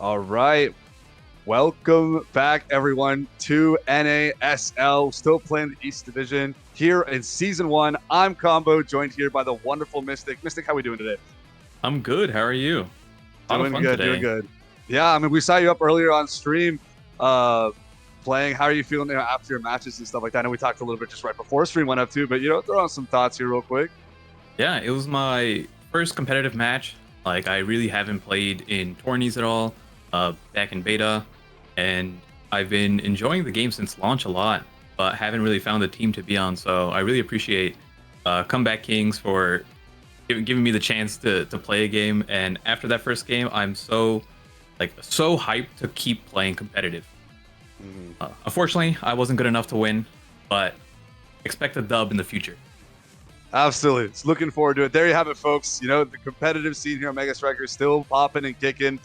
All right. Welcome back, everyone, to NASL. Still playing the East Division here in Season 1. I'm Combo, joined here by the wonderful Mystic. Mystic, how we doing today? I'm good. How are you? A lot of Doing fun good, today. doing good. Yeah, I mean, we saw you up earlier on stream playing. How are you feeling after your matches and stuff like that? I know we talked a little bit just right before stream went up too, but, throw on some thoughts here real quick. Yeah, it was my first competitive match. Like, I really haven't played in tourneys at all, back in beta, and I've been enjoying the game since launch a lot, but haven't really found a team to be on. So I really appreciate Comeback Kings for giving me the chance to play a game. And after that first game, I'm so hyped to keep playing competitive. Unfortunately, I wasn't good enough to win, but expect a dub in the future. Absolutely. It's looking forward to it. There you have it, folks. The competitive scene here on Mega Striker is still popping and kicking.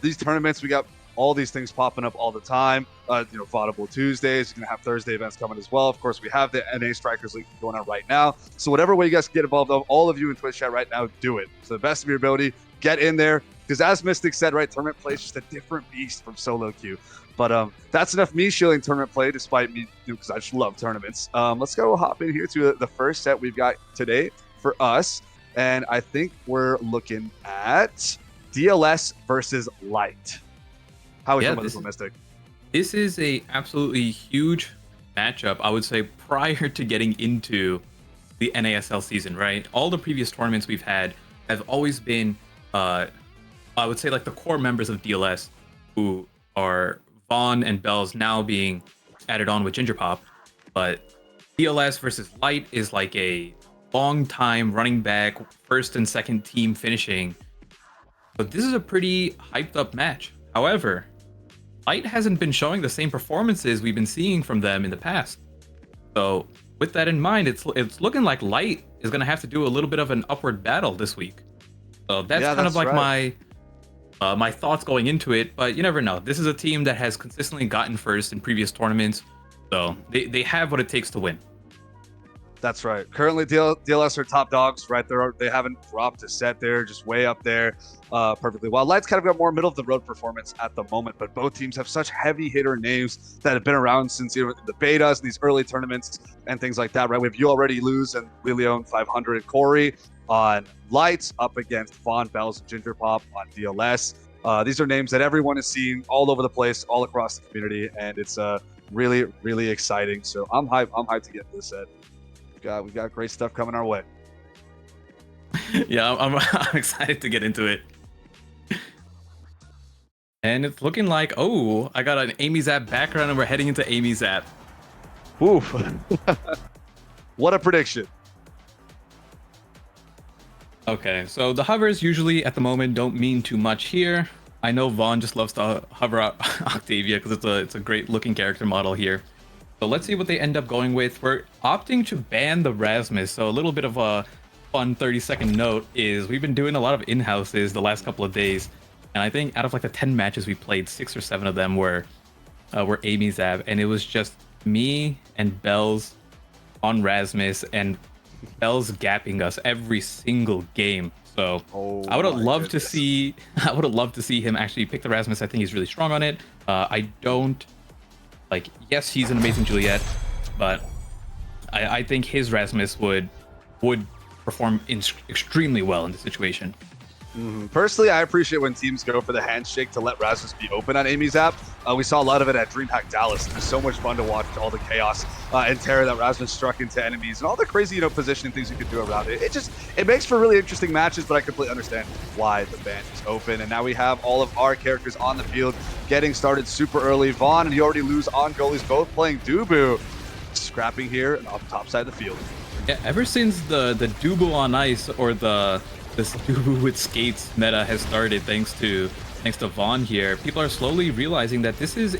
These tournaments, we got all these things popping up all the time. Vaudable Tuesdays. You're going to have Thursday events coming as well. Of course, we have the NA Strikers League going on right now. So whatever way you guys can get involved, all of you in Twitch chat right now, do it. To the best of your ability, get in there. Because as Mystic said, right, tournament play is just a different beast from solo queue. But that's enough me shilling tournament play, despite me, because I just love tournaments. Let's go hop in here to the first set we've got today for us. And I think we're looking at DLS versus LYTE. How are we feeling about this one, Mystic? This is a absolutely huge matchup, I would say, prior to getting into the NASL season, right? All the previous tournaments we've had have always been, I would say, like the core members of DLS, who are Vaughn and Bells now being added on with Ginger Pop. But DLS versus LYTE is like a long time running back, first and second team finishing. But this is a pretty hyped up match. However, LYTE hasn't been showing the same performances we've been seeing from them in the past. So with that in mind, it's looking like LYTE is going to have to do a little bit of an upward battle this week. So that's kind of like right. My thoughts going into it, but you never know. This is a team that has consistently gotten first in previous tournaments, so they have what it takes to win. That's right. Currently, DLS are top dogs, right? They haven't dropped a set there, just way up there perfectly. While LYTE's kind of got more middle of the road performance at the moment, but both teams have such heavy hitter names that have been around since the betas and these early tournaments and things like that, right? We have You Already Lose and Lilion 500 Corey on LYTE up against Vaughn, Bells, and Ginger Pop on DLS. These are names that everyone is seeing all over the place, all across the community, and it's really, really exciting. So I'm hyped. I'm hyped to get this set. We've got great stuff coming our way. Yeah, I'm excited to get into it. And it's looking like, oh, I got an Amy Zap background and we're heading into Amy Zap. Oof. What a prediction. Okay, so the hovers usually at the moment don't mean too much here. I know Vaughn just loves to hover out Octavia because it's a great looking character model here. So let's see what they end up going with. We're opting to ban the Rasmus. So a little bit of a fun 30-second note is we've been doing a lot of in-houses the last couple of days. And I think out of like the 10 matches we played, 6 or 7 of them were Amy Zab. And it was just me and Bells on Rasmus and Bells gapping us every single game. So I would have loved to see him actually pick the Rasmus. I think he's really strong on it. I don't yes, he's an amazing Juliet, but I think his Rasmus would perform extremely well in this situation. Personally, I appreciate when teams go for the handshake to let Rasmus be open on Amy's app. We saw a lot of it at DreamHack Dallas. It was so much fun to watch all the chaos and terror that Rasmus struck into enemies and all the crazy, positioning things you could do around it. It makes for really interesting matches, but I completely understand why the ban is open. And now we have all of our characters on the field getting started super early. Vaughn and You Already Lose on goalies, both playing Dubu, scrapping here off the top side of the field. Yeah, ever since the Dubu on ice or this Dubu with skates meta has started, thanks to Vaughn here, people are slowly realizing that this is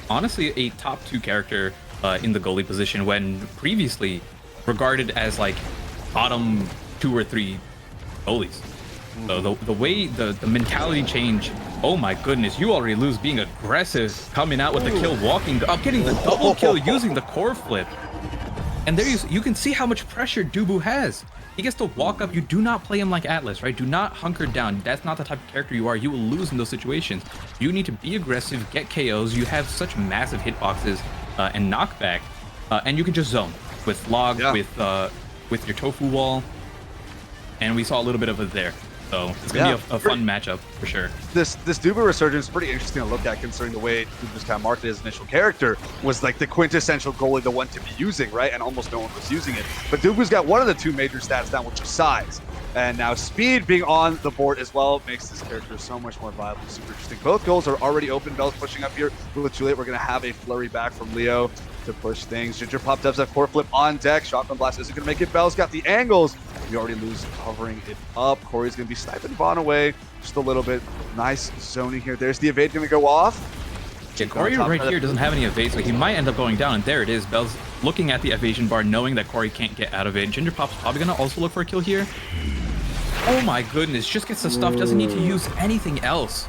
honestly a top 2 character in the goalie position, when previously regarded as like bottom 2 or 3 goalies. So the way the mentality change, oh my goodness, You Already Lose being aggressive, coming out with the kill, walking up, getting the double kill using the core flip. And there you can see how much pressure Dubu has. He gets to walk up. You do not play him like Atlas, right? Do not hunker down. That's not the type of character you are. You will lose in those situations. You need to be aggressive, get KOs. You have such massive hitboxes and knockback, and you can just zone with log, with your tofu wall, and we saw a little bit of it there. So it's gonna be a fun matchup for sure. This Dubu resurgence is pretty interesting to look at, considering the way Dubu's kind of marketed his initial character was like the quintessential goalie, the one to be using, right? And almost no one was using it. But Dubu's got one of the two major stats down, which is size. And now speed being on the board as well makes this character so much more viable. Super interesting. Both goals are already open. Bell's pushing up here with Juliet. We're going to have a flurry back from Leo to push things. Ginger Pop does have core flip on deck. Shotgun blast isn't going to make it. Bell's got the angles. We already lose covering it up. Corey's going to be sniping Vaughn away just a little bit. Nice zoning here. There's the evade going to go off. Yeah, Corey right here doesn't have any evade, so he might end up going down. And there it is. Bell's looking at the evasion bar, knowing that Corey can't get out of it. Ginger Pop's probably going to also look for a kill here. Oh my goodness, just gets the stuff, doesn't need to use anything else.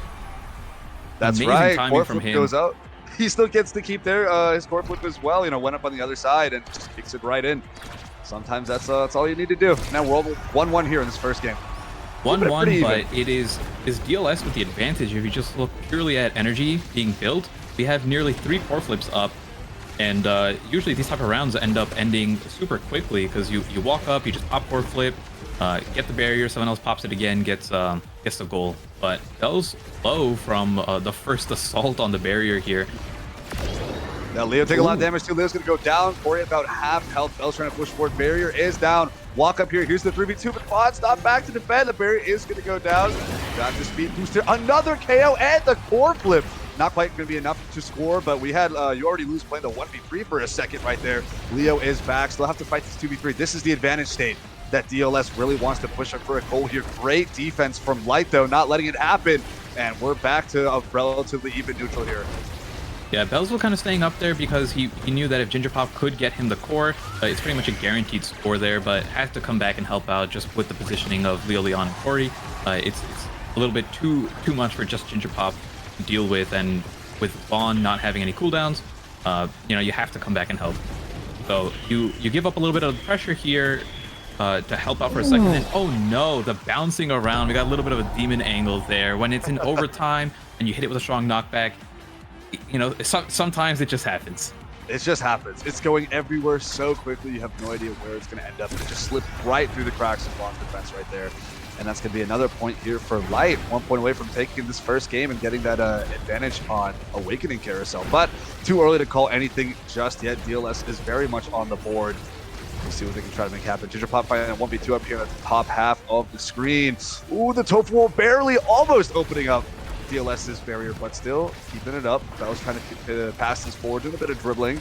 That's amazing right. Timing Core from flip him. goes out. He still gets to keep his core flip as well. You know, went up on the other side and just kicks it right in. Sometimes that's all you need to do. Now we're all 1-1 here in this first game. 1-1, but it is DLS with the advantage. If you just look purely at energy being built, we have nearly 3 core flips up. And usually these type of rounds end up ending super quickly because you walk up, you just pop core flip, get the barrier, someone else pops it again, gets the goal. But Bell's low from the first assault on the barrier here. Now Leo take a lot of damage too. Leo's gonna go down. Corey about half health. Bell's trying to push forward. Barrier is down. Walk up here. Here's the 3v2, but Bond's not back to defend. The barrier is gonna go down. Got the speed booster. Another KO and the core flip. Not quite going to be enough to score, but we had you already lose playing the 1v3 for a second right there. Leo is back. Still have to fight this 2v3. This is the advantage state that DLS really wants to push up for a goal here. Great defense from LYTE, though, not letting it happen. And we're back to a relatively even neutral here. Yeah, Bell's kind of staying up there because he knew that if Ginger Pop could get him the core, it's pretty much a guaranteed score there, but has to come back and help out just with the positioning of Leo, Leon, and Corey. It's a little bit too much for just Ginger Pop to deal with, and with Vaughn not having any cooldowns, you know, you have to come back and help. So you give up a little bit of the pressure here to help out for a second. And oh no, the bouncing around. We got a little bit of a demon angle there. When it's in overtime and you hit it with a strong knockback, you know, sometimes it just happens. It just happens. It's going everywhere so quickly. You have no idea where it's going to end up. It just slipped right through the cracks of Vaughn's defense right there. And that's going to be another point here for LYTE. 1 point away from taking this first game and getting that advantage on Awakening Carousel. But too early to call anything just yet. DLS is very much on the board. We'll see what they can try to make happen. Ginger Pop fighting a 1v2 up here at the top half of the screen. Ooh, the Tofu wall barely almost opening up DLS's barrier, but still keeping it up. That was trying to pass this forward, doing a bit of dribbling.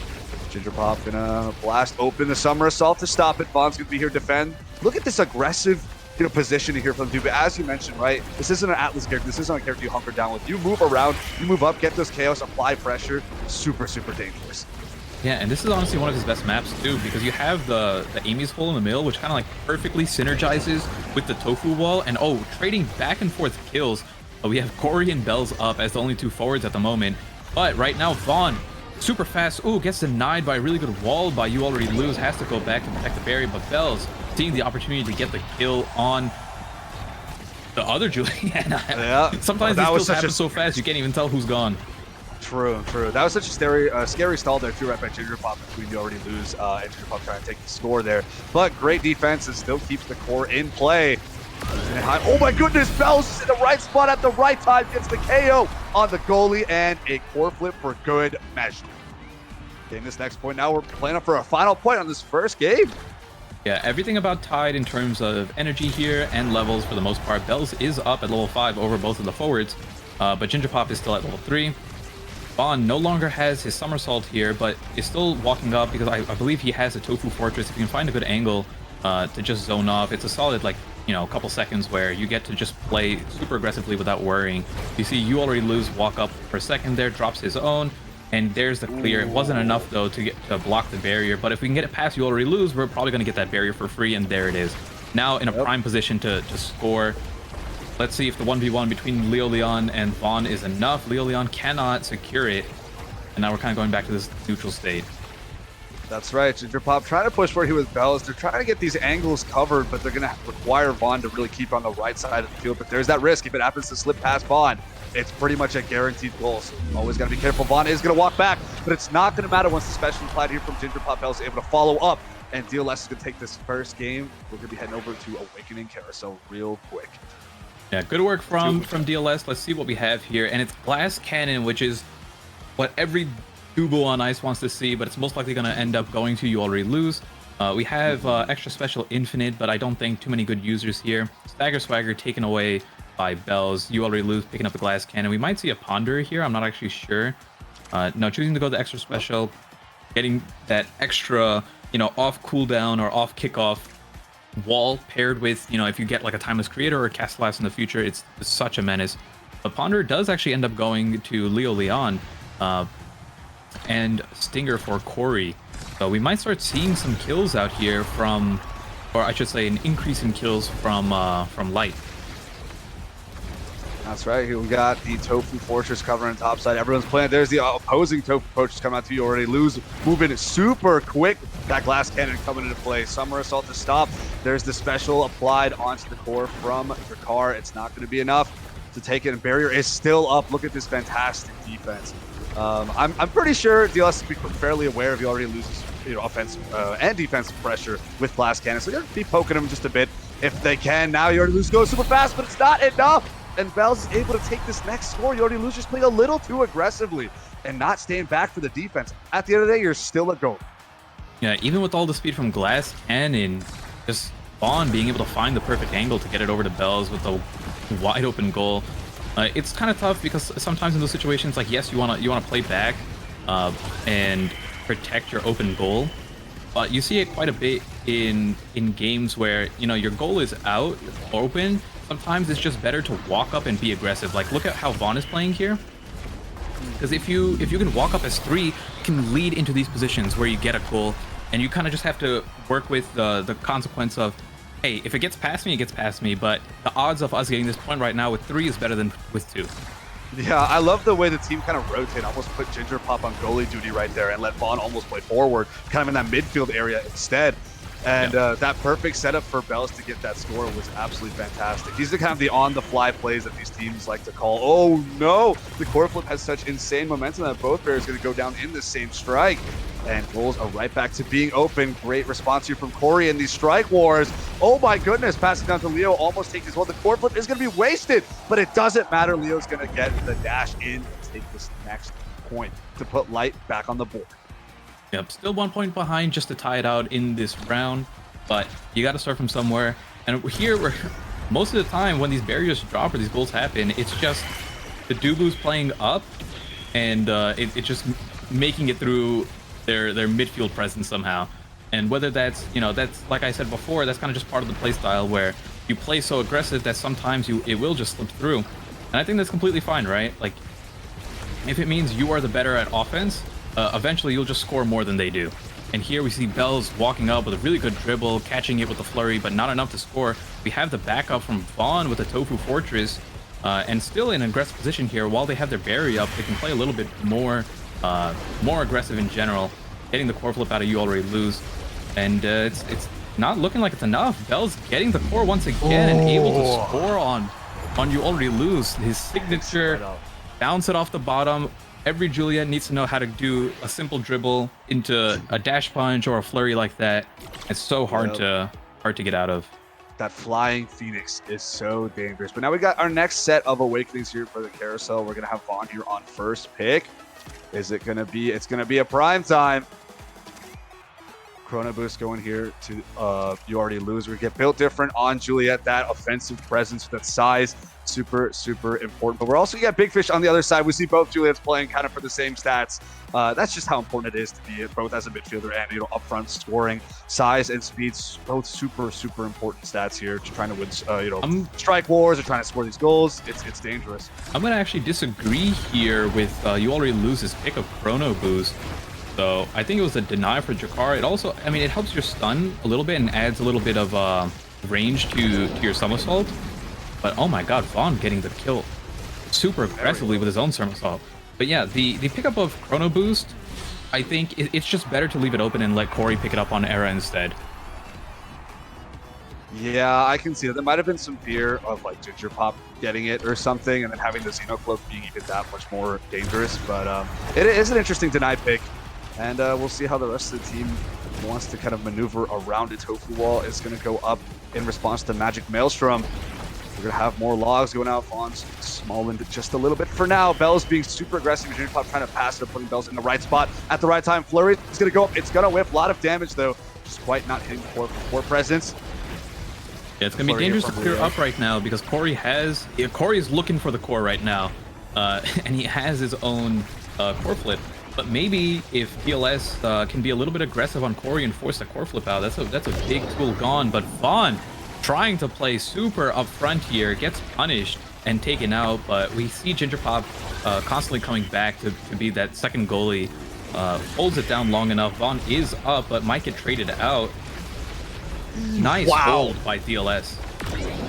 Ginger Pop gonna blast open the Summer Assault to stop it. Vaughn's gonna be here to defend. Look at this aggressive, you know, positioning here from Dubu. As you mentioned, right, this isn't an Atlas character. This isn't a character you hunker down with. You move around, you move up, get those chaos, apply pressure. Super dangerous. Yeah, and this is honestly one of his best maps too, because you have the Amy's hole in the middle, which kind of like perfectly synergizes with the Tofu wall, and trading back and forth kills. We have Corey and Bells up as the only 2 forwards at the moment, but right now Vaughn super fast. Ooh, gets denied by a really good wall by You Already Lose, has to go back to protect the barrier, but Bells seeing the opportunity to get the kill on the other Juliana. Yeah. Sometimes these kills happen so fast you can't even tell who's gone. True. That was such a scary stall there too, right by Ginger Pop between You Already Lose and Ginger Pop trying to take the score there. But great defense and still keeps the core in play. Oh my goodness, Bells in the right spot at the right time, gets the KO on the goalie and a core flip for good measure. Getting this next point now, we're playing up for a final point on this first game. Yeah, everything about tied in terms of energy here and levels for the most part. Bells is up at level 5 over both of the forwards, but Ginger Pop is still at level 3. Vaughn no longer has his somersault here, but is still walking up because I believe he has a Tofu Fortress. If you can find a good angle to just zone off, it's a solid, like, you know, a couple seconds where you get to just play super aggressively without worrying. You see You Already Lose walk up for a second there, drops his own, and there's the clear. It wasn't enough though to block the barrier, but if we can get it past You Already Lose, we're probably going to get that barrier for free, and there it is. Now in a prime position to score. Let's see if the 1v1 between Leo Leon and Vaughn is enough. Leo Leon cannot secure it, and now we're kind of going back to this neutral state. That's right. Ginger Pop trying to push forward here with Bells. They're trying to get these angles covered, but they're going to require Vaughn to really keep on the right side of the field. But there's that risk. If it happens to slip past Vaughn, it's pretty much a guaranteed goal. So always got to be careful. Vaughn is going to walk back, but it's not going to matter once the special applied here from Ginger Pop. Bells is able to follow up, and DLS is going to take this first game. We're going to be heading over to Awakening Carousel real quick. Yeah, good work from DLS. Let's see what we have here. And it's Glass Cannon, which is what every Google on Ice wants to see, but it's most likely going to end up going to You Already Lose. We have Extra Special Infinite, but I don't think too many good users here. Stagger Swagger taken away by Bells. You Already Lose picking up the Glass Cannon. We might see a Ponder here. I'm not actually sure. No, choosing to go the Extra Special, getting that extra, off cooldown or off kickoff wall paired with, if you get like a Timeless Creator or a Cast Blast in the future, it's such a menace. The Ponder does actually end up going to Leo Leon. And Stinger for Corey. So we might start seeing some kills out here from, or I should say an increase in kills from LYTE. That's right. Here we got the Tofu Fortress covering top side. Everyone's playing. There's the opposing Tofu Fortress coming out to You Already Lose. Moving super quick. That Glass Cannon coming into play. Summer Assault to stop. There's the special applied onto the core from Ricard. It's not going to be enough to take it. And Barrier is still up. Look at this fantastic defense. I'm pretty sure DLS will be fairly aware of You Already Loses, offensive and defensive pressure with Glass Cannon. So they're going to be poking him just a bit if they can. Now You Already Lose goes super fast, but it's not enough. And Bells is able to take this next score. You Already Lose just playing a little too aggressively and not staying back for the defense. At the end of the day, you're still a goal. Yeah, even with all the speed from Glass Cannon, just Vaughn being able to find the perfect angle to get it over to Bells with a wide open goal. It's kind of tough because sometimes in those situations, like, yes, you wanna play back and protect your open goal, but you see it quite a bit in games where your goal is out open. Sometimes it's just better to walk up and be aggressive. Like, look at how Vaughn is playing here. Because if you can walk up as 3, you can lead into these positions where you get a goal, and you kind of just have to work with the consequence of, hey, if it gets past me, it gets past me, but the odds of us getting this point right now with 3 is better than with 2. Yeah, I love the way the team kind of rotate, almost put Ginger Pop on goalie duty right there and let Vaughn almost play forward, kind of in that midfield area instead. And that perfect setup for Bells to get that score was absolutely fantastic. These are kind of the on-the-fly plays that these teams like to call. Oh, no! The core flip has such insane momentum that both players are going to go down in the same strike. And goals are right back to being open. Great response here from Corey in these strike wars. Oh my goodness, passing down to Leo, almost takes as well. The core flip is going to be wasted, but it doesn't matter. Leo's going to get the dash in and take this next point to put LYTE back on the board. Yep, still 1 point behind just to tie it out in this round, but you got to start from somewhere. And we're most of the time when these barriers drop or these goals happen, it's just the Dublu's playing up and it's just making it through their midfield presence somehow. And whether that's, that's, like I said before, that's kind of just part of the play style where you play so aggressive that sometimes it will just slip through. And I think that's completely fine, right? Like, if it means you are the better at offense, eventually you'll just score more than they do. And here we see Bells walking up with a really good dribble, catching it with the flurry, but not enough to score. We have the backup from Vaughn with the Tofu Fortress, and still in an aggressive position here. While they have their barrier up, they can play a little bit more aggressive in general, getting the core flip out of You Already Lose. And it's not looking like it's enough. Bells getting the core once again and able to score on You Already Lose. His signature, bounce it off the bottom. Every Juliet needs to know how to do a simple dribble into a dash punch or a flurry like that. It's so hard to get out of. That flying Phoenix is so dangerous. But now we got our next set of awakenings here for the carousel. We're gonna have Vaughn here on first pick. Is it gonna be? It's gonna be a prime time. Chrono Boost going here to You Already Lose. We get built different on Juliet. That offensive presence, that size, super important. But we're also got Big Fish on the other side. We see both Juliets playing kind of for the same stats. That's just how important it is to be both as a midfielder and upfront scoring. Size and speed, both super important stats here. Just trying to win strike wars or trying to score these goals. It's dangerous. I'm gonna actually disagree here with You Already Lose's pick of Chrono Boost. So I think it was a deny for Jakar. It also, it helps your stun a little bit and adds a little bit of range to your somersault. But oh my god, Vaughn getting the kill super aggressively with his own somersault. But yeah, the pickup of Chrono Boost I think it's just better to leave it open and let Corey pick it up on Era instead. Yeah, I can see that. There might have been some fear of like Ginger Pop getting it or something, and then having the Xenocloak being even that much more dangerous. But it is an interesting deny pick, and we'll see how the rest of the team wants to kind of maneuver around it. Tofu Wall is going to go up in response to Magic Maelstrom. We're going to have more logs going out. Vaughn's small into just a little bit for now. Bell's being super aggressive. Ginger Pop trying to pass it, putting Bells in the right spot at the right time. Flurry is going to go up. It's going to whip. A lot of damage, though. Just quite not hitting the core presence. Yeah, it's gonna be dangerous to clear up right now because Corey is looking for the core right now, and he has his own core flip. But maybe if DLS can be a little bit aggressive on Corey and force the core flip out, that's a big tool gone. But Vaughn trying to play super upfront here gets punished and taken out. But we see Ginger Pop constantly coming back to be that second goalie. Holds it down long enough. Vaughn is up, but might get traded out. Nice hold by DLS.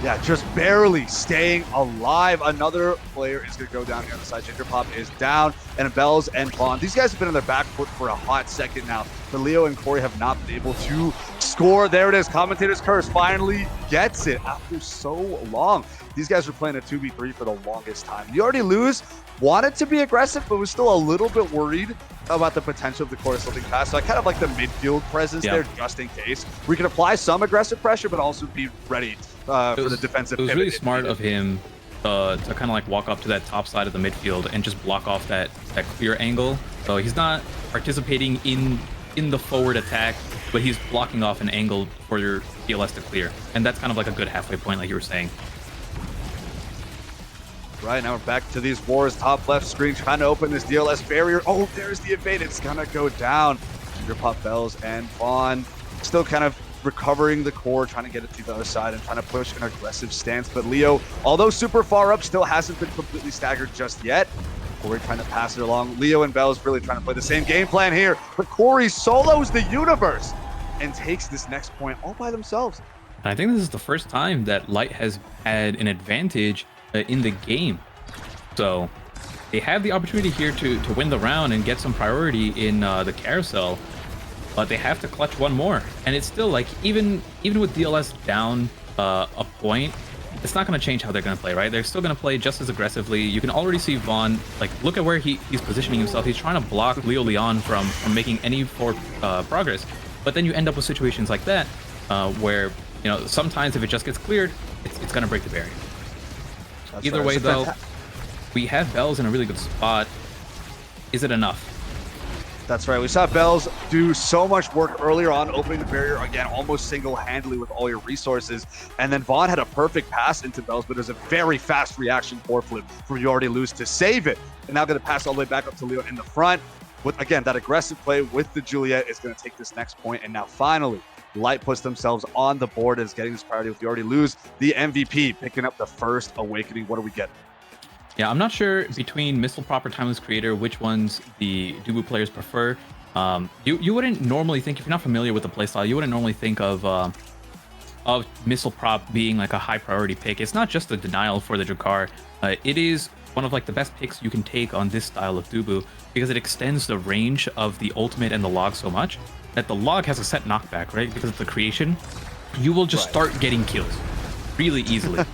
Yeah, just barely staying alive. Another player is going to go down here on the side. Ginger Pop is down, and Bells and Vaughn. These guys have been on their back foot for a hot second now. But Leo and Corey have not been able to score. There it is. Commentator's Curse finally gets it after so long. These guys were playing a 2v3 for the longest time. You already lose. Wanted to be aggressive, but was still a little bit worried about the potential of the core slipping past. So I kind of like the midfield presence there just in case. We can apply some aggressive pressure, but also be ready for the defensive pivot. It was really smart of him to kind of like walk up to that top side of the midfield and just block off that clear angle. So he's not participating in the forward attack, but he's blocking off an angle for your DLS to clear. And that's kind of like a good halfway point, like you were saying. Right, now we're back to these wars. Top left screen, trying to open this DLS barrier. Oh, there's the evade. It's gonna go down. Ginger Pop, Bells, and Vaughn still kind of recovering the core, trying to get it to the other side and trying to push an aggressive stance. But Leo, although super far up, still hasn't been completely staggered just yet. Corey trying to pass it along. Leo and Bells really trying to play the same game plan here. But Corey solos the universe and takes this next point all by themselves. I think this is the first time that LYTE has had an advantage in the game. So they have the opportunity here to win the round and get some priority in the carousel, but they have to clutch one more. And it's still like, even with DLS down a point, it's not going to change how they're going to play, right? They're still going to play just as aggressively. You can already see Vaughn, like, look at where he's positioning himself. He's trying to block Leo Leon from making any forward progress. But then you end up with situations like that where, you know, sometimes if it just gets cleared, it's going to break the barrier. That's Either way, though, we have Bells in a really good spot. Is it enough? That's right. We saw Bells do so much work earlier on, opening the barrier again, almost single-handedly with all your resources. And then Vaughn had a perfect pass into Bells, but it was a very fast reaction core flip from You Already Lose to save it. And now going to pass all the way back up to Leo in the front. With, again, that aggressive play with the Juliet is going to take this next point. And now finally, LYTE puts themselves on the board as getting this priority with You Already Lose. The MVP picking up the first Awakening. What do we get? Yeah, I'm not sure between Missile Prop or Timeless Creator which ones the Dubu players prefer. You wouldn't normally think, if you're not familiar with the playstyle, you wouldn't normally think of Missile Prop being like a high priority pick. It's not just a denial for the Drakkar. It is one of like the best picks you can take on this style of Dubu because it extends the range of the ultimate and the log so much that the log has a set knockback, right? Because of the creation, you will just start getting kills really easily.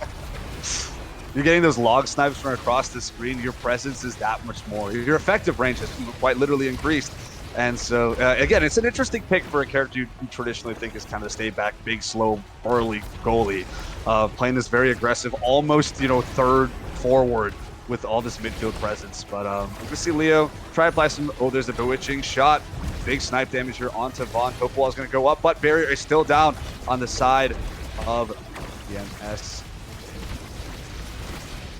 You're getting those log snipes from across the screen. Your presence is that much more. Your effective range has quite literally increased. And so, again, it's an interesting pick for a character you traditionally think is kind of stay back, big, slow, early goalie. Playing this very aggressive, almost, you know, third forward with all this midfield presence. But we can see Leo try to apply some, oh, there's a bewitching shot. Big snipe damage here onto Vaughn. Topwall is going to go up, but barrier is still down on the side of the MS.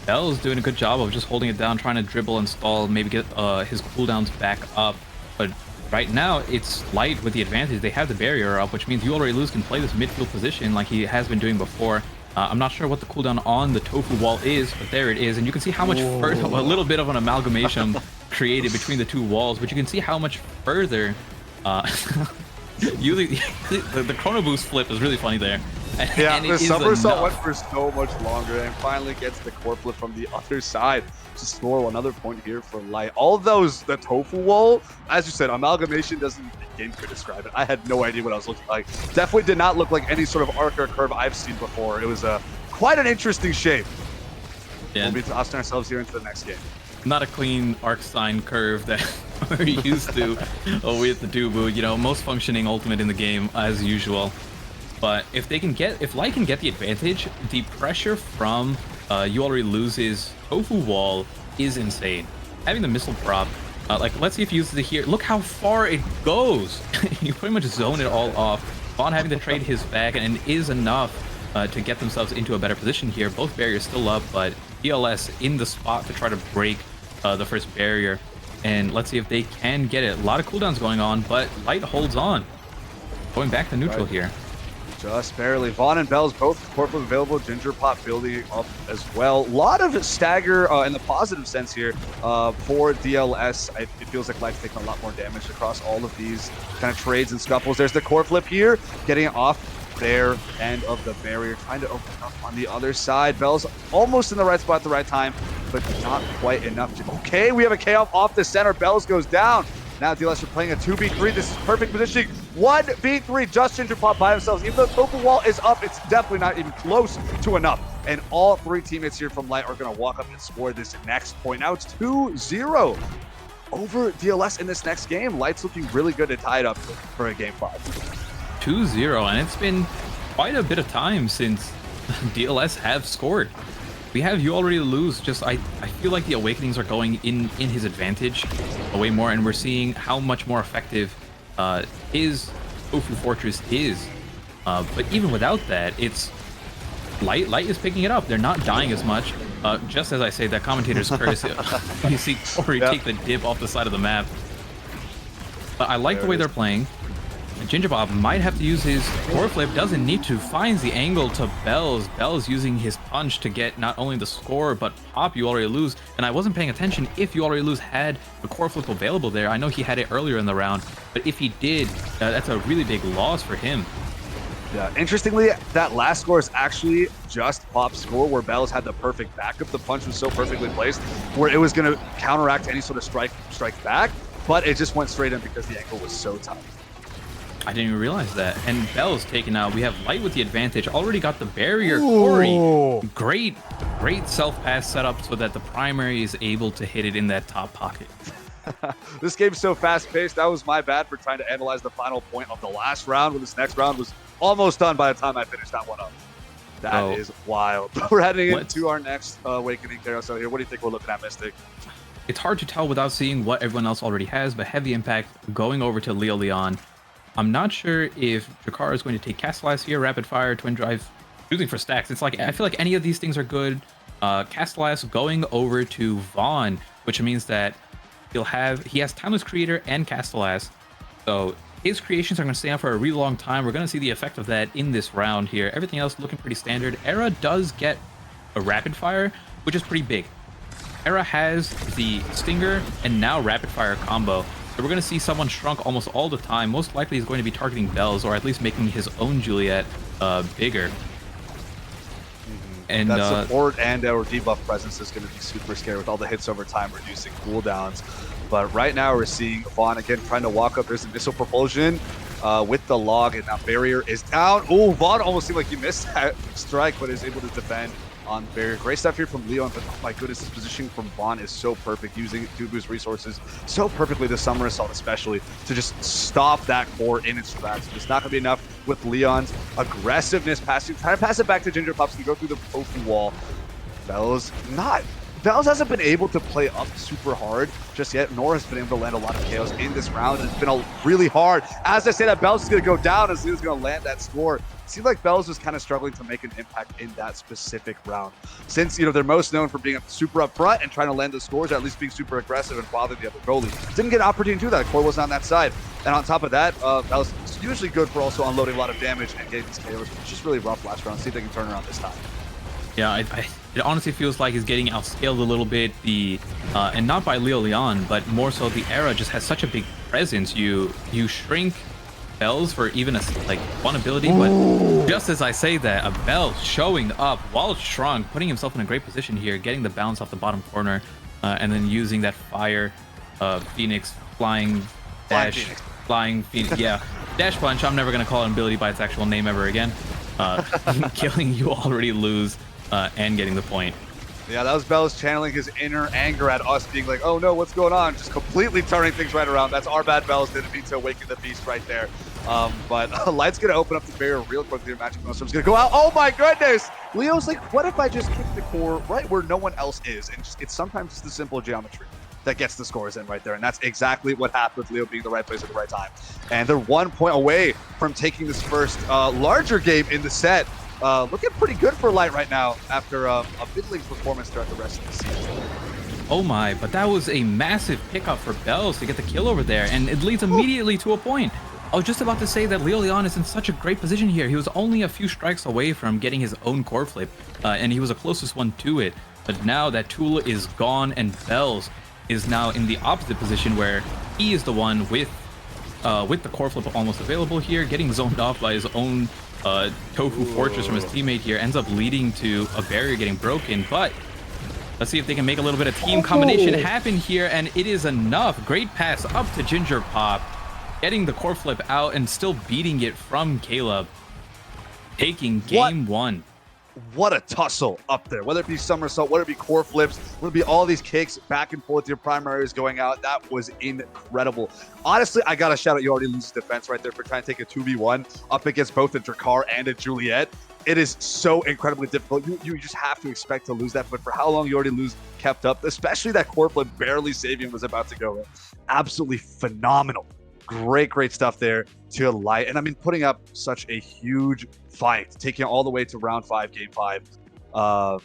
Bell's doing a good job of just holding it down, trying to dribble and stall, maybe get his cooldowns back up. But right now, it's LYTE with the advantage. They have the barrier up, which means You Already Lose can play this midfield position like he has been doing before. I'm not sure what the cooldown on the Tofu wall is, but there it is. And you can see how much further, a little bit of an amalgamation created between the two walls, but you can see how much further the Chrono Boost flip is really funny there. Yeah, And the it is somersault went enough. for so much longer and finally gets the core flip from the other side to score another point here for LYTE. All those, the tofu wall, as you said, amalgamation doesn't begin to describe it. I had no idea what I was looking like. Definitely did not look like any sort of arc or curve I've seen before. It was quite an interesting shape. Yeah. We'll be tossing ourselves here into the next game. Not a clean arc sine curve that we're used to with the Dubu. You know, most functioning ultimate in the game as usual. But if LYTE can get the advantage, the pressure from You Already Lose's tofu wall is insane. Having the missile prop, like let's see if he uses it here. Look how far it goes. You pretty much zone it all off. Vaughn having to trade his back, and it is enough to get themselves into a better position here. Both barriers still up, but DLS in the spot to try to break the first barrier. And let's see if they can get it. A lot of cooldowns going on, but LYTE holds on. Going back to neutral here. Just barely. Vaughn and Bells both core flip available. Ginger Pop building up as well. A lot of stagger in the positive sense here for DLS. It feels like LYTE's taking a lot more damage across all of these kind of trades and scuffles. There's the core flip here, getting it off their end of the barrier, trying to open up on the other side. Bells almost in the right spot at the right time, but not quite enough. Okay, we have a KO off the center. Bells goes down. Now DLS are playing a 2v3. This is perfect positioning. 1v3, just Ginger Pop by themselves. Even though the tofu wall is up, it's definitely not even close to enough. And all three teammates here from LYTE are going to walk up and score this next point. Now it's 2-0 over DLS in this next game. LYTE's looking really good to tie it up for a game 5. 2-0, and it's been quite a bit of time since DLS have scored. We have You Already Lose. Just I feel like the Awakenings are going in his advantage way more, and we're seeing how much more effective his Tofu Fortress is. But even without that, it's LYTE is picking it up. They're not dying as much. Just as I say, that commentator's courtesy. You see Corey take the dip off the side of the map. But I like the way they're playing. Ginger Bob might have to use his core flip, doesn't need to, finds the angle to Bells. Bells using his punch to get not only the score, but pop You Already Lose. And I wasn't paying attention if You Already Lose had the core flip available there. I know he had it earlier in the round, but if he did, that's a really big loss for him. Yeah, interestingly, that last score is actually just Pop's score, where Bells had the perfect backup. The punch was so perfectly placed where it was going to counteract any sort of strike back, but it just went straight in because the angle was so tight. I didn't even realize that. And Bell's taken out. We have LYTE with the advantage. Already got the barrier. Corey, great self-pass setup so that the primary is able to hit it in that top pocket. This game's so fast-paced. That was my bad for trying to analyze the final point of the last round, when this next round was almost done by the time I finished that one up. That is wild. We're heading into our next Awakening carousel here. What do you think we're looking at, Mystic? It's hard to tell without seeing what everyone else already has, but heavy impact going over to Leo Leon. I'm not sure if Jakar is going to take Castellas here, Rapid Fire, Twin Drive, choosing for stacks. It's like, I feel like any of these things are good. Castellas going over to Vaughn, which means that he has Timeless Creator and Castellas. So his creations are going to stay on for a really long time. We're going to see the effect of that in this round here. Everything else looking pretty standard. Era does get a Rapid Fire, which is pretty big. Era has the Stinger and now Rapid Fire combo. So we're going to see someone shrunk almost all the time. Most likely he's going to be targeting Bells, or at least making his own Juliet bigger. And that support and our debuff presence is going to be super scary with all the hits over time, reducing cooldowns. But right now we're seeing Vaughn again trying to walk up. There's a missile propulsion with the log, and now barrier is down. Oh, Vaughn almost seemed like he missed that strike, but is able to defend on barrier. Great stuff here from Leon, but oh my goodness, this positioning from Vaughn is so perfect, using Dubu's resources so perfectly, the Summer Assault especially, to just stop that core in its tracks. It's not going to be enough with Leon's aggressiveness, trying to pass it back to Ginger Pops and go through the tofu wall. Bells hasn't been able to play up super hard just yet, nor has been able to land a lot of KOs in this round. It's been really hard. As I say that, Bells is going to go down as Leo's going to land that score. It seemed like Bells was kind of struggling to make an impact in that specific round. Since, they're most known for being super up front and trying to land the scores, or at least being super aggressive and bothering the other goalie. Didn't get an opportunity to do that. Core wasn't on that side. And on top of that, Bells is usually good for also unloading a lot of damage and getting these KOs, which is just really rough last round. See if they can turn around this time. Yeah, it honestly feels like he's getting outscaled a little bit. And not by Leo Leon, but more so the Era just has such a big presence. You shrink Bells for even a like one ability, but just as I say that, a Bell showing up while shrunk, putting himself in a great position here, getting the bounce off the bottom corner, and then using that fire Phoenix flying dash, flying Phoenix, yeah, dash punch. I'm never gonna call an ability by its actual name ever again. Killing you already lose and getting the point. Yeah, that was Bells channeling his inner anger at us, being like, oh no, what's going on? Just completely turning things right around. That's our bad Bells. Didn't mean to awaken the beast right there. But LYTE's going to open up the barrier real quickly. Magic Snowstorm's going to go out. Oh my goodness! Leo's like, what if I just kick the core right where no one else is? And just, it's sometimes just the simple geometry that gets the scores in right there. And that's exactly what happened with Leo being in the right place at the right time. And they're 1 point away from taking this first larger game in the set. Looking pretty good for LYTE right now after a middling performance throughout the rest of the season. Oh my, but that was a massive pickup for Bells to get the kill over there, and it leads immediately to a point. I was just about to say that Leo Leon is in such a great position here. He was only a few strikes away from getting his own core flip, and he was the closest one to it. But now that tool is gone, and Bells is now in the opposite position where he is the one with the core flip almost available here, getting zoned off by his own Tofu Fortress from his teammate here, ends up leading to a barrier getting broken. But let's see if they can make a little bit of team combination happen here, and it is enough. Great pass up to Ginger Pop, getting the core flip out and still beating it from Caleb, taking game one. What a tussle up there, whether it be somersault, whether it be core flips, whether it be all these kicks back and forth, your primaries going out. That was incredible. Honestly, I got to shout out You Already Lose defense right there for trying to take a 2v1 up against both a Drakkar and a Juliet. It is so incredibly difficult. You just have to expect to lose that, but for how long You Already Lose kept up, especially that core flip barely saving was about to go in. Absolutely phenomenal. Great stuff there to LYTE. And I mean, putting up such a huge fight, taking it all the way to round 5, game 5. The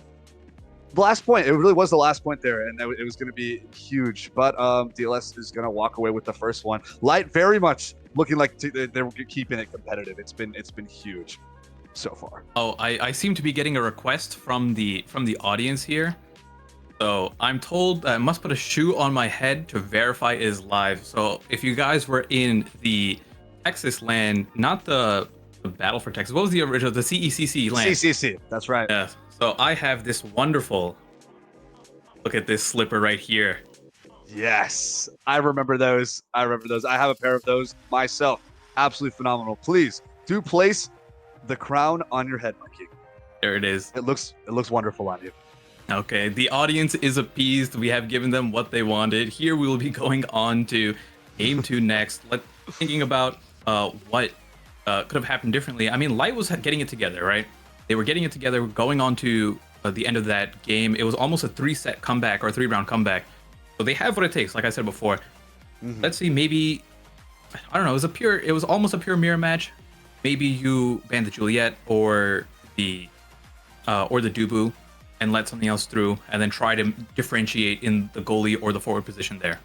last point, it really was the last point there, and it was going to be huge. But DLS is going to walk away with the first one. LYTE very much looking like they're keeping it competitive. It's been huge so far. Oh, I seem to be getting a request from the audience here. So I'm told I must put a shoe on my head to verify it is live. So if you guys were in the Texas land, not the Battle for Texas, what was the original? The CECC land. CCC, that's right. Yeah. So I have this wonderful, look at this slipper right here. Yes, I remember those. I have a pair of those myself. Absolutely phenomenal. Please do place the crown on your head, my king. There it is. It looks wonderful on you. Okay, the audience is appeased. We have given them what they wanted. Here we will be going on to game 2 next. Thinking about what could have happened differently. I mean, LYTE was getting it together, right? They were getting it together, going on to the end of that game. It was almost a 3-set comeback or a 3-round comeback. So they have what it takes, like I said before. Let's see, maybe, I don't know, it was almost a pure mirror match. Maybe you ban the Juliet or the Dubu and let something else through, and then try to differentiate in the goalie or the forward position there.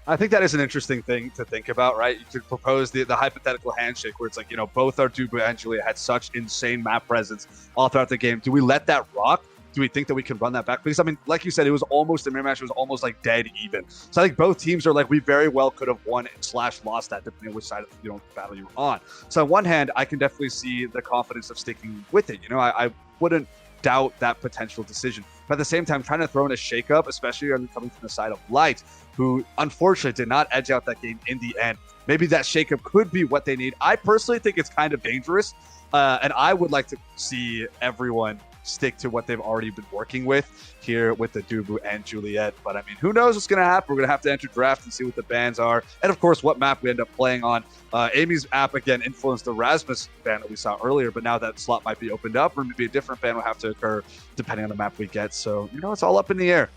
I think that is an interesting thing to think about, right? You could propose the hypothetical handshake where it's like, both our Dubu and Julia had such insane map presence all throughout the game. Do we let that rock? Do we think that we can run that back? Because, I mean, like you said, it was almost a mirror match. It was almost like dead even. So I think both teams are like, we very well could have won / lost that, depending on which side of the battle you're on. So on one hand, I can definitely see the confidence of sticking with it. I wouldn't doubt that potential decision. But at the same time, trying to throw in a shakeup, especially coming from the side of LYTE, who unfortunately did not edge out that game in the end. Maybe that shakeup could be what they need. I personally think it's kind of dangerous, and I would like to see everyone stick to what they've already been working with here with the Dubu and Juliet. But I mean, who knows what's going to happen? We're going to have to enter draft and see what the bans are. And of course, what map we end up playing on. Amy's app, again, influenced the Rasmus ban that we saw earlier, but now that slot might be opened up, or maybe a different ban will have to occur depending on the map we get. So, it's all up in the air.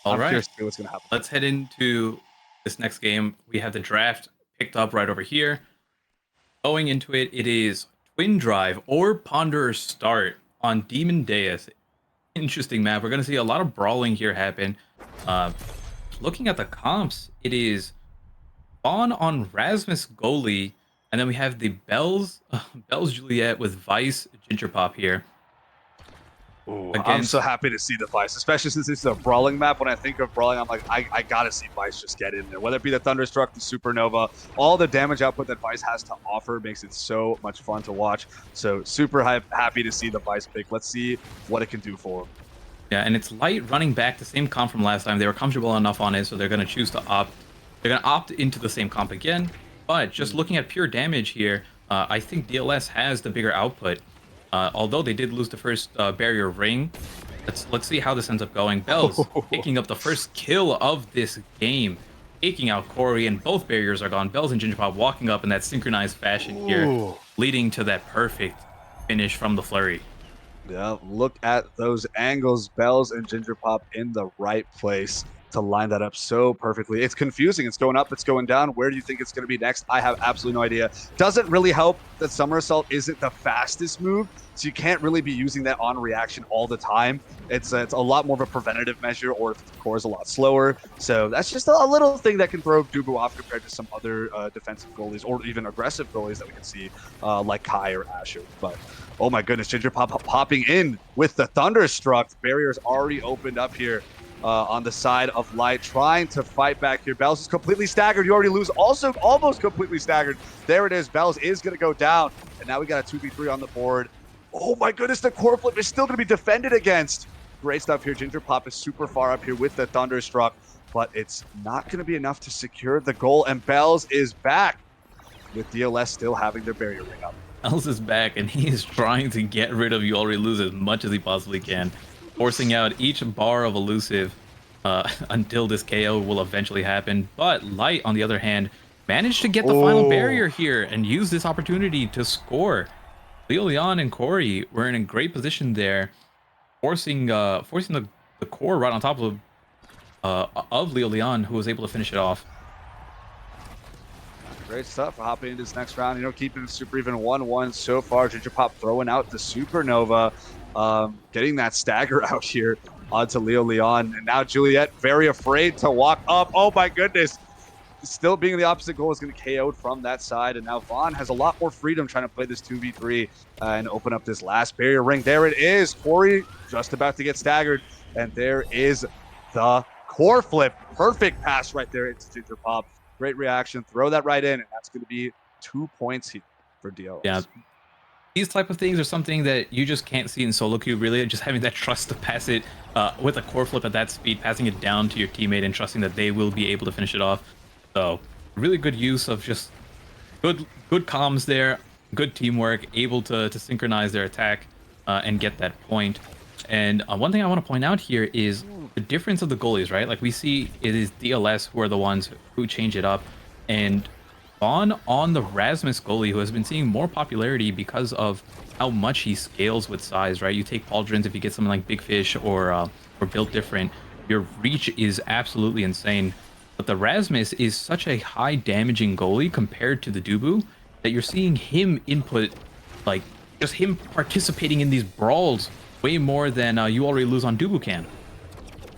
All right. I'm curious to see what's going to happen. Let's head into this next game. We have the draft picked up right over here. Going into it, it is Twin Drive or Ponderer's Start on Demon Deus. Interesting map. We're going to see a lot of brawling here happen. Looking at the comps, it is Vaughn on Rasmus goalie, and then we have the Bells Juliet with Vice Ginger Pop here. Ooh, I'm so against. happy to see the Vice, especially since it's a brawling map. When I think of brawling, I'm like, I gotta see Vice just get in there. Whether it be the Thunderstruck, the Supernova, all the damage output that Vice has to offer makes it so much fun to watch. So super happy to see the Vice pick. Let's see what it can do for him. Yeah, and it's LYTE running back the same comp from last time. They were comfortable enough on it, so they're going to choose to opt. They're going to opt into the same comp again. But just looking at pure damage here, I think DLS has the bigger output. Although they did lose the first barrier ring. Let's see how this ends up going. Bells picking up the first kill of this game, taking out Corey, and both barriers are gone. Bells and Gingerpop walking up in that synchronized fashion here, Ooh. leading to that perfect finish from the flurry. Yeah, look at those angles. Bells and Ginger Pop in the right place to line that up so perfectly. It's confusing. It's going up, it's going down. Where do you think it's going to be next? I have absolutely no idea. Doesn't really help that Somersault isn't the fastest move, so you can't really be using that on reaction all the time. It's a lot more of a preventative measure, or if the core is a lot slower. So that's just a little thing that can throw Dubu off compared to some other defensive goalies, or even aggressive goalies that we can see, like Kai or Asher. But oh my goodness, Ginger Pop popping in with the Thunderstruck. Barriers already opened up here on the side of LYTE, trying to fight back here. Bells is completely staggered. You already lose. Also almost completely staggered. There it is. Bells is going to go down. And now we got a 2v3 on the board. Oh my goodness, the core flip is still going to be defended against. Great stuff here. Ginger Pop is super far up here with the Thunderstruck, but it's not going to be enough to secure the goal. And Bells is back with DLS still having their barrier ring up. Bells is back, and he is trying to get rid of You Already Lose as much as he possibly can, forcing out each bar of elusive until this KO will eventually happen. But LYTE, on the other hand, managed to get the final barrier here and use this opportunity to score. Leo Leon and Corey were in a great position there, forcing the core right on top of Leo Leon, who was able to finish it off. Great stuff. Hopping into this next round, you know, keeping it super even 1-1 so far. Ginger Pop throwing out the Supernova, getting that stagger out here onto Leo Leon. And now Juliet very afraid to walk up. Oh my goodness. Still being the opposite goal is going to KO'd from that side. And now Vaughn has a lot more freedom trying to play this 2v3 and open up this last barrier ring. There it is. Corey just about to get staggered. And there is the core flip. Perfect pass right there into Ginger Pop. Great reaction. Throw that right in, and that's going to be 2 points here for DLS. Yeah. These type of things are something that you just can't see in solo queue, really. Just having that trust to pass it with a core flip at that speed, passing it down to your teammate and trusting that they will be able to finish it off. So really good use of just good comms there, good teamwork, able to synchronize their attack and get that point. And one thing I want to point out here is the difference of the goalies, right? Like we see it is DLS who are the ones who change it up, and on the Rasmus goalie, who has been seeing more popularity because of how much he scales with size, right? You take Pauldrons, if you get something like Big Fish or Built Different, your reach is absolutely insane. But the Rasmus is such a high damaging goalie compared to the Dubu that you're seeing him input, like just him participating in these brawls way more than You Already Lose on Dubu can.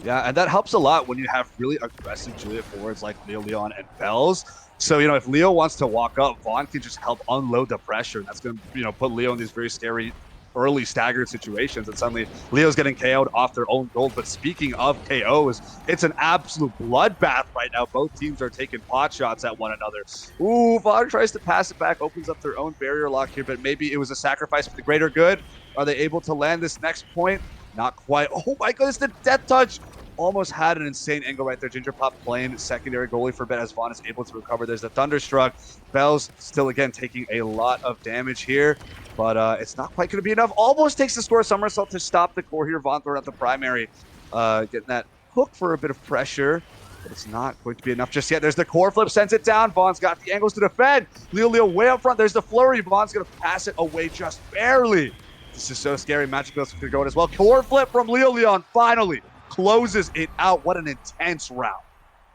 Yeah, and that helps a lot when you have really aggressive Juliet forwards like Leo Leon and Bells. So, you know, if Leo wants to walk up, Vaughn can just help unload the pressure. And that's going to, you know, put Leo in these very scary early staggered situations. And suddenly Leo's getting KO'd off their own goal. But speaking of KOs, it's an absolute bloodbath right now. Both teams are taking pot shots at one another. Ooh, Vaughn tries to pass it back, opens up their own barrier lock here. But maybe it was a sacrifice for the greater good. Are they able to land this next point? Not quite. Oh my goodness, the death touch. Almost had an insane angle right there. Ginger Pop playing secondary goalie for a bit as Vaughn is able to recover. There's the Thunderstruck. Bells still, again, taking a lot of damage here, but it's not quite going to be enough. Almost takes the score. Somersault to stop the core here. Vaughn throwing out the primary, getting that hook for a bit of pressure, but it's not going to be enough just yet. There's the core flip, sends it down. Vaughn's got the angles to defend. Leo way up front. There's the flurry. Vaughn's going to pass it away just barely. This is so scary. Magic Bill's going to go in as well. Core flip from Leo Leon finally closes it out. What an intense round.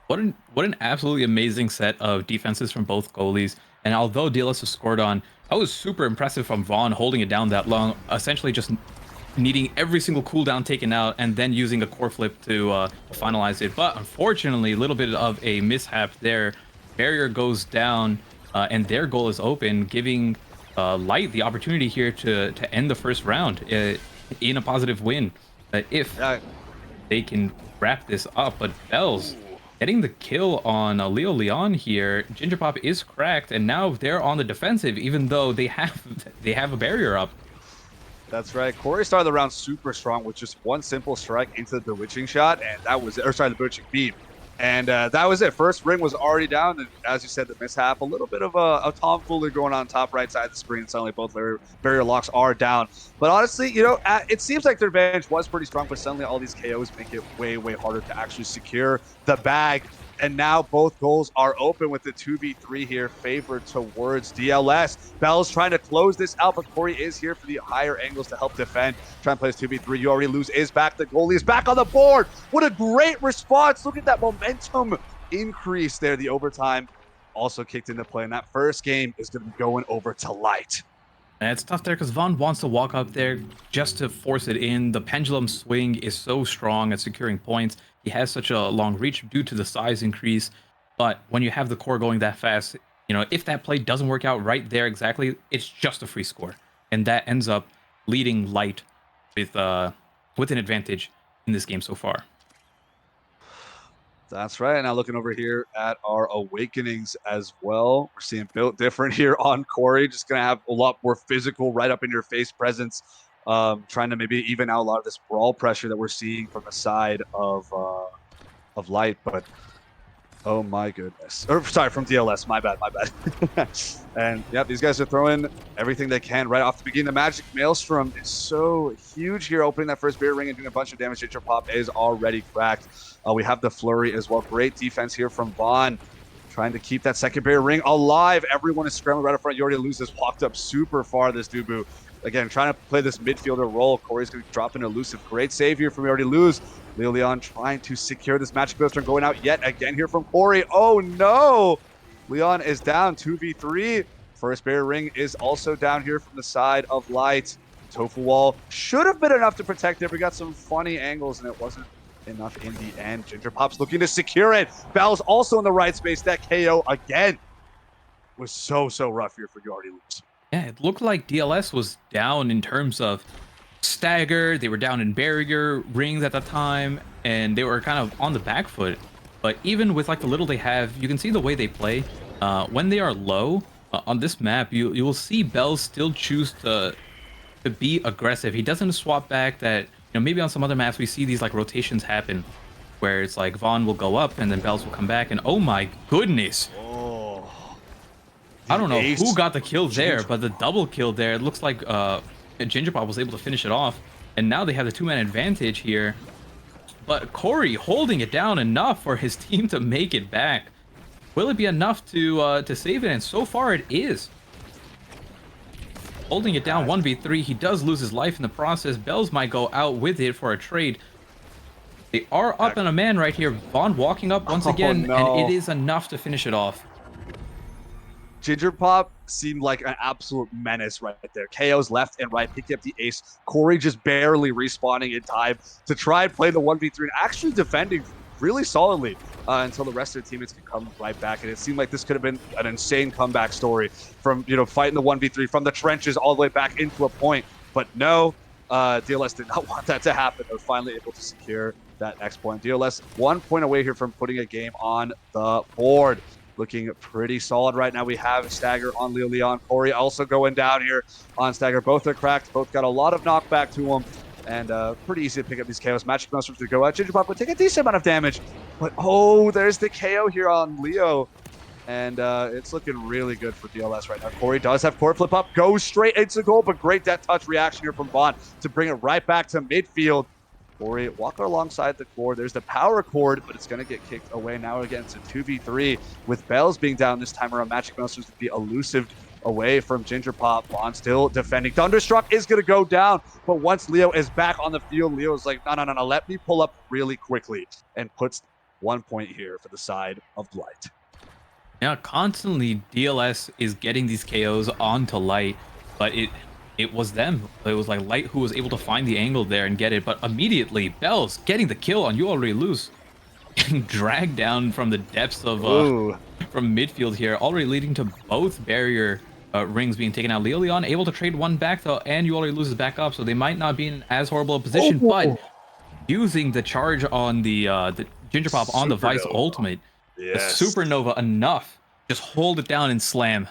What an absolutely amazing set of defenses from both goalies. And although DLS was scored on, that was super impressive from Vaughn holding it down that long, essentially just needing every single cooldown taken out and then using a core flip to finalize it. But unfortunately, a little bit of a mishap there. Barrier goes down and their goal is open, giving LYTE the opportunity here to end the first round. in a positive win if Yeah. they can wrap this up. But Bells getting the kill on Leo Leon here. Ginger Pop is cracked, and now they're on the defensive, even though they have a barrier up. That's right. Corey started the round super strong with just one simple strike into the bewitching shot, and that was it. Or sorry, the bewitching beam. And that was it. First ring was already down, and as you said, the mishap, a little bit of a tomfoolery going on top right side of the screen. Suddenly, both barrier locks are down. But honestly, it seems like their advantage was pretty strong, but suddenly all these KOs make it way, way harder to actually secure the bag. And now both goals are open with the 2v3 here favored towards DLS. Bell's trying to close this out, but Corey is here for the higher angles to help defend. Trying to play this 2v3. You already lose is back. The goalie is back on the board. What a great response. Look at that momentum increase there. The overtime also kicked into play. And that first game is going to be going over to LYTE. And it's tough there because Vaughn wants to walk up there just to force it in. The pendulum swing is so strong at securing points. He has such a long reach due to the size increase. But when you have the core going that fast, if that play doesn't work out right there exactly, it's just a free score. And that ends up leading LYTE with an advantage in this game so far. That's right. Now looking over here at our awakenings as well. We're seeing built different here on Corey. Just going to have a lot more physical, right up in your face presence. Trying to maybe even out a lot of this brawl pressure that we're seeing from the side of LYTE. But oh my goodness. Or sorry, from DLS. My bad. And yeah, these guys are throwing everything they can right off the beginning. The Magic Maelstrom is so huge here, opening that first beer ring and doing a bunch of damage. Ginger Pop is already cracked. We have the flurry as well. Great defense here from Vaughn, trying to keep that second barrier ring alive. Everyone is scrambling right up front. You already lose this. Walked up super far, this Dubu. Again, trying to play this midfielder role. Corey's going to drop an elusive. Great save here from You Already Lose. Leo Leon trying to secure this Magic Maelstrom, going out yet again here from Corey. Oh no! Leon is down 2v3. First barrier ring is also down here from the side of LYTE. Tofu wall should have been enough to protect it. We got some funny angles and it wasn't enough in the end. Ginger Pop's looking to secure it. Bell's also in the right space. That KO again was so rough here for You Already Lose. Yeah, it looked like DLS was down in terms of stagger. They were down in barrier rings at the time, and they were kind of on the back foot. But even with like the little they have, you can see the way they play. When they are low on this map, you will see Bells still choose to be aggressive. He doesn't swap back that, maybe on some other maps we see these like rotations happen where it's like Vaughn will go up and then Bells will come back, and oh my goodness. I don't know who got the kill there, but the double kill there, it looks like Ginger Pop was able to finish it off. And now they have the two-man advantage here. But Corey holding it down enough for his team to make it back. Will it be enough to save it? And so far it is. Holding it down 1v3. He does lose his life in the process. Bells might go out with it for a trade. They are up on a man right here. Vaughn walking up once again, and it is enough to finish it off. Ginger Pop seemed like an absolute menace right there. KOs left and right, picking up the ace. Corey just barely respawning in time to try and play the 1v3 and actually defending really solidly until the rest of the teammates could come right back. And it seemed like this could have been an insane comeback story from, fighting the 1v3 from the trenches all the way back into a point. But no, DLS did not want that to happen. They were finally able to secure that next point. DLS 1 point away here from putting a game on the board. Looking pretty solid right now. We have Stagger on Leo Leon. Corey also going down here on Stagger. Both are cracked. Both got a lot of knockback to them. And pretty easy to pick up these KOs. Magic Maelstrom to go out. Ginger Pop would take a decent amount of damage. But there's the KO here on Leo. And it's looking really good for DLS right now. Corey does have core flip up. Goes straight into goal. But great death touch reaction here from Vaughn to bring it right back to midfield. Corey walking alongside the core. There's the power cord, but it's going to get kicked away. Now again, it's a 2v3 with Bells being down this time around. Magic Maelstrom's to be elusive away from Ginger Pop. Vaughn still defending. Thunderstruck is going to go down, but once Leo is back on the field, Leo's like, no, let me pull up really quickly, and puts 1 point here for the side of LYTE. Yeah, constantly DLS is getting these KOs onto LYTE, but it was them. It was like LYTE who was able to find the angle there and get it, but immediately Bells getting the kill on You Already Lose, getting dragged down from the depths of from midfield here, already leading to both barrier rings being taken out. Leon able to trade one back though, and you already loses back up, so they might not be in as horrible a position. But using the charge on the Ginger Pop on the Vice Supernova. ultimate, Yes. the Supernova enough. Just hold it down and slam.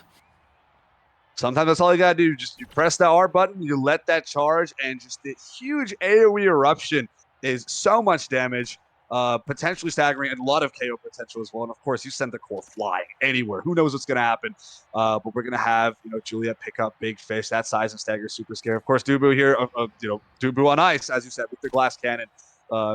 Sometimes that's all you gotta do. Just you press that R button, you let that charge, and just the huge AoE eruption is so much damage, potentially staggering, and a lot of KO potential as well. And of course, you send the core flying anywhere. Who knows what's gonna happen? But we're gonna have Juliet pick up big fish. That size and stagger super scary. Of course, Dubu here, Dubu on ice, as you said, with the glass cannon.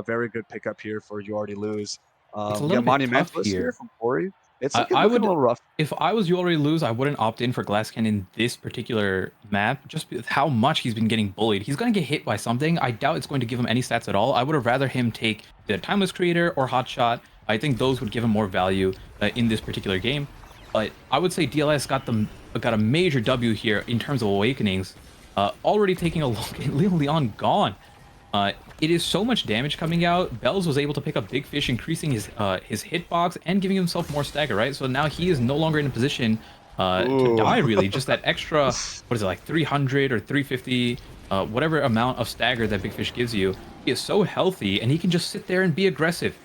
Very good pickup here for You Already Lose. It's a We little got bit tough Monumentalist here here. from Corey. It's I looking would, a little rough. if I was You Already Lose, I wouldn't opt in for Glass Cannon this particular map, just with how much he's been getting bullied. He's going to get hit by something. I doubt it's going to give him any stats at all. I would have rather him take the Timeless Creator or Hot Shot. I think those would give him more value in this particular game. But I would say DLS got a major W here in terms of Awakenings. Already taking a look at Leon gone. It is so much damage coming out. Bells was able to pick up big fish, increasing his hitbox and giving himself more stagger, right? So now he is no longer in a position to die, really. Just that extra, what is it, like 300 or 350, whatever amount of stagger that big fish gives you. He is so healthy, and he can just sit there and be aggressive.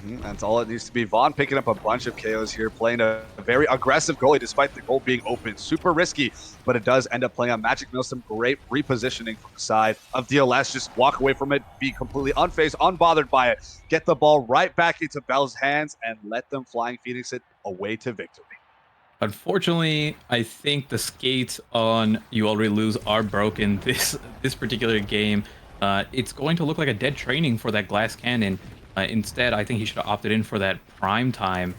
That's all it needs to be. Vaughn picking up a bunch of KOs here, playing a very aggressive goalie despite the goal being open. Super risky, but it does end up playing on Magic Maelstrom. Great repositioning from the side of DLS. Just walk away from it, be completely unfazed, unbothered by it. Get the ball right back into Bell's hands and let them Flying Phoenix it away to victory. Unfortunately, I think the skates on You Already Lose are broken this particular game. It's going to look like a dead training for that Glass Cannon. Instead, I think he should have opted in for that prime time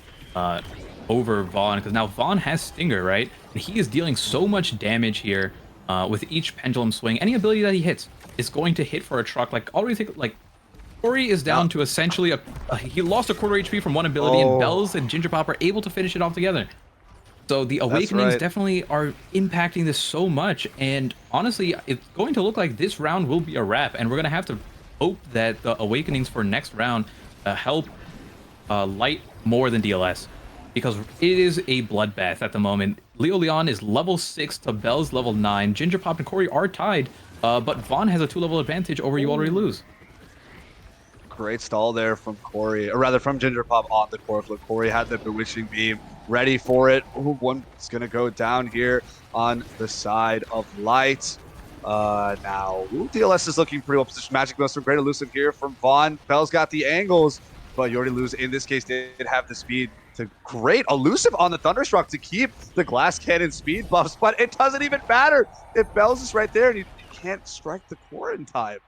over Vaughn, because now Vaughn has Stinger, right? And he is dealing so much damage here with each pendulum swing. Any ability that he hits is going to hit for a truck. Like, already think, like, Corey is down to essentially he lost a quarter HP from one ability, and Bells and Ginger Pop are able to finish it off together. So the Awakenings definitely are impacting this so much, and honestly, it's going to look like this round will be a wrap, and we're going to have to hope that the Awakenings for next round help LYTE more than DLS, because it is a bloodbath at the moment. Leon is level 6 to Bell's level 9. Ginger Pop and Corey are tied, but Vaughn has a 2-level advantage over You Already Lose. Great stall there from Corey, or rather from Ginger Pop on the core flip. Corey had the Bewitching Beam ready for it. One's going to go down here on the side of LYTE. Now, DLS is looking pretty well positioned. Magic Maelstrom, great elusive here from Vaughn. Bell's got the angles, but You Already Lose in this case did have the speed to great elusive on the Thunderstruck to keep the Glass Cannon speed buffs, but it doesn't even matter if Bell's is right there and you can't strike the core in time.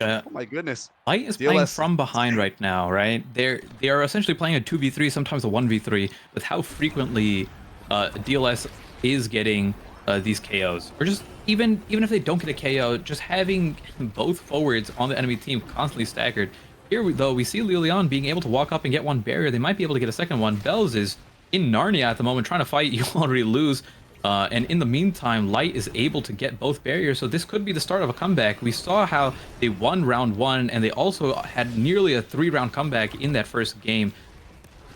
Oh my goodness. LYTE is playing from behind right now, right? They are essentially playing a 2v3, sometimes a 1v3, with how frequently DLS is getting these KOs. Or just even if they don't get a KO, just having both forwards on the enemy team constantly staggered. Here, though, we see Leon being able to walk up and get one barrier. They might be able to get a second one. Bells is in Narnia at the moment, trying to fight You Already Lose. And in the meantime, LYTE is able to get both barriers, so this could be the start of a comeback. We saw how they won round 1, and they also had nearly a 3-round comeback in that first game.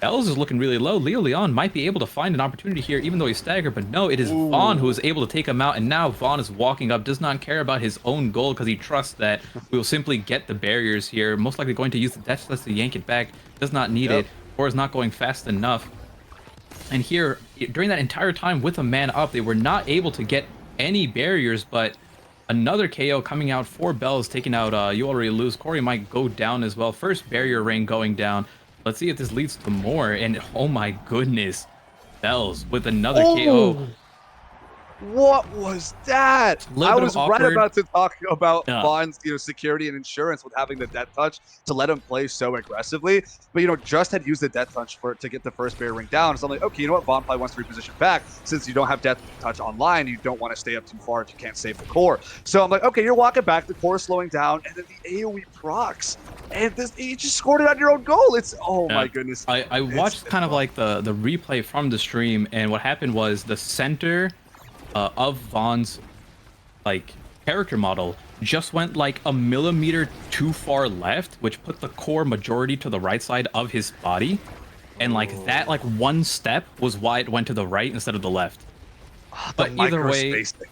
Bells is looking really low. Leon might be able to find an opportunity here, even though he's staggered, but no, it is Vaughn who is able to take him out, and now Vaughn is walking up, does not care about his own goal, because he trusts that we will simply get the barriers here, most likely going to use the Death List to yank it back, does not need it, or is not going fast enough. And here, during that entire time with a man up, they were not able to get any barriers, but another KO coming out for Bells, taking out You Already Lose. Corey might go down as well. First barrier ring going down. Let's see if this leads to more. And oh my goodness, Bells with another KO. What was that? I was right about to talk about Vaughn's, security and insurance with having the death touch to let him play so aggressively. But, just had used the death touch to get the first barrier ring down. So I'm like, okay, you know what? Vaughn probably wants to reposition back. Since you don't have death touch online, you don't want to stay up too far if you can't save the core. So I'm like, okay, you're walking back. The core is slowing down. And then the AoE procs. And you just scored it on your own goal. It's, my goodness. I watched kind of like the replay from the stream. And what happened was the center of Vaughn's character model just went like a millimeter too far left, which put the core majority to the right side of his body, and that one step was why it went to the right instead of the left. The But either micro way, spacing.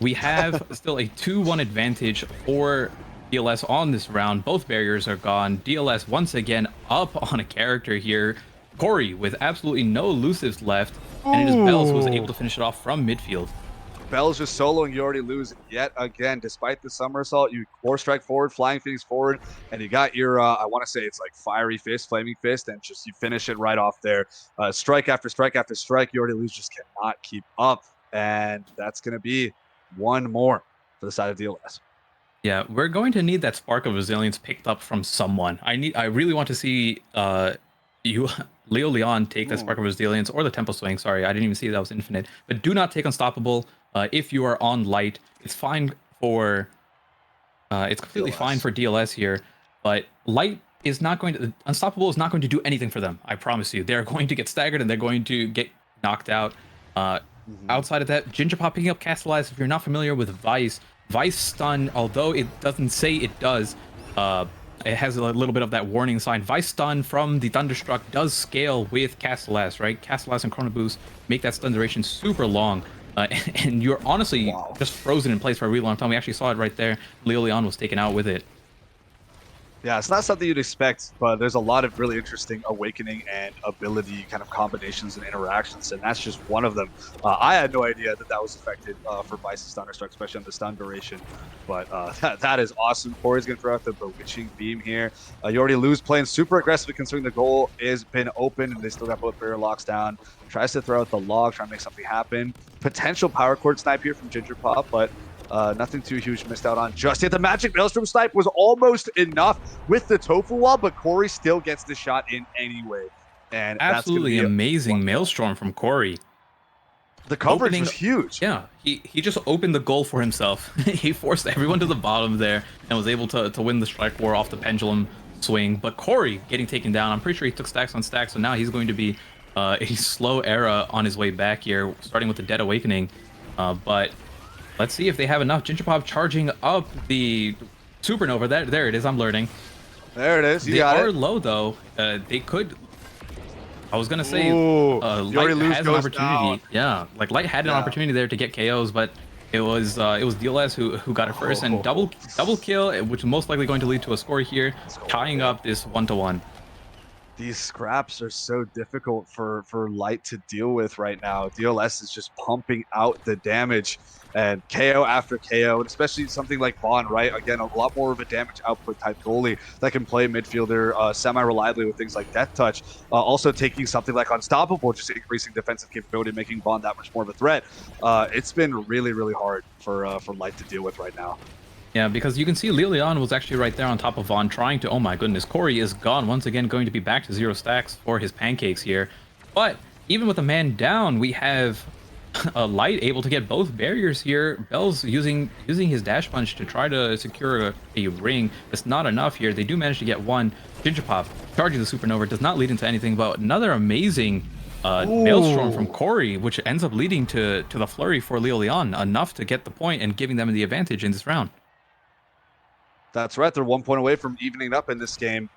we have still a 2-1 advantage for DLS on this round. Both barriers are gone. DLS once again up on a character here. Corey with absolutely no elusives left. And it is Bells who was able Ooh. to finish it off from midfield. Bell's just soloing. You already lose yet again, despite the somersault. You core strike forward, flying Phoenix forward, and you got your, I want to say it's like fiery fist, flaming fist, and just you finish it right off there. Strike after strike after strike. You already lose, just cannot keep up. And that's going to be one more for the side of DLS. Yeah, we're going to need that spark of resilience picked up from someone. I really want to see you Leo Leon take that spark of resilience or the tempo swing. Sorry, I didn't even see that was infinite. But do not take unstoppable if you are on LYTE. It's fine for it's completely fine for DLS here, but LYTE is not going to unstoppable is not going to do anything for them. I promise you. They're going to get staggered and they're going to get knocked out. Outside of that, Ginger Pop picking up Castleize. If you're not familiar with Vice stun, although it doesn't say it does, it has a little bit of that warning sign. Vice stun from the Thunderstruck does scale with Castleize, right? Castleize and Chrono Boost make that stun duration super long. And you're honestly just frozen in place for a really long time. We actually saw it right there. Leo Leon was taken out with it. Yeah, it's not something you'd expect, but there's a lot of really interesting awakening and ability kind of combinations and interactions, and that's just one of them. I had no idea that that was affected for Vice's Thunderstruck, especially on the stun duration, but that is awesome. Corey's going to throw out the Bewitching Beam here. You already lose playing super aggressively considering the goal has been open, and they still got both barrier locks down. Tries to throw out the log, trying to make something happen. Potential power chord snipe here from Ginger Pop, but nothing too huge missed out on just yet. The magic Maelstrom snipe was almost enough with the tofu wall, but Corey still gets the shot in anyway. And Absolutely that's amazing Maelstrom from Corey. The coverage was huge. Yeah, he just opened the goal for himself. He forced everyone to the bottom there and was able to win the strike war off the pendulum swing. But Corey getting taken down, I'm pretty sure he took stacks on stacks, so now he's going to be a slow era on his way back here, starting with the Dead Awakening. But let's see if they have enough. Ginger Pop charging up the Supernova. There it is. I'm learning. There it is. They are low, though. They could... I was going to say LYTE has an opportunity. Down. Yeah, like LYTE had an opportunity there to get KOs, but it was DLS who got it first. And double kill, which is most likely going to lead to a score here, tying up this 1-1. These scraps are so difficult for LYTE to deal with right now. DLS is just pumping out the damage and KO after KO, and especially something like Vaughn, right? Again, a lot more of a damage output type goalie that can play midfielder semi-reliably with things like Death Touch. Also taking something like Unstoppable, just increasing defensive capability, making Vaughn that much more of a threat. It's been really, really hard for LYTE to deal with right now. Yeah, because you can see Lilian was actually right there on top of Vaughn trying to... Oh my goodness, Corey is gone. Once again, going to be back to 0 stacks for his pancakes here. But even with a man down, we have a LYTE able to get both barriers here. Bell's using his dash punch to try to secure a ring. It's not enough here. They do manage to get one. Ginger Pop charging the Supernova does not lead into anything, but another amazing Maelstrom from Corey, which ends up leading to the flurry for Leo Leon, enough to get the point and giving them the advantage in this round. That's right. They're 1 point away from evening up in this game.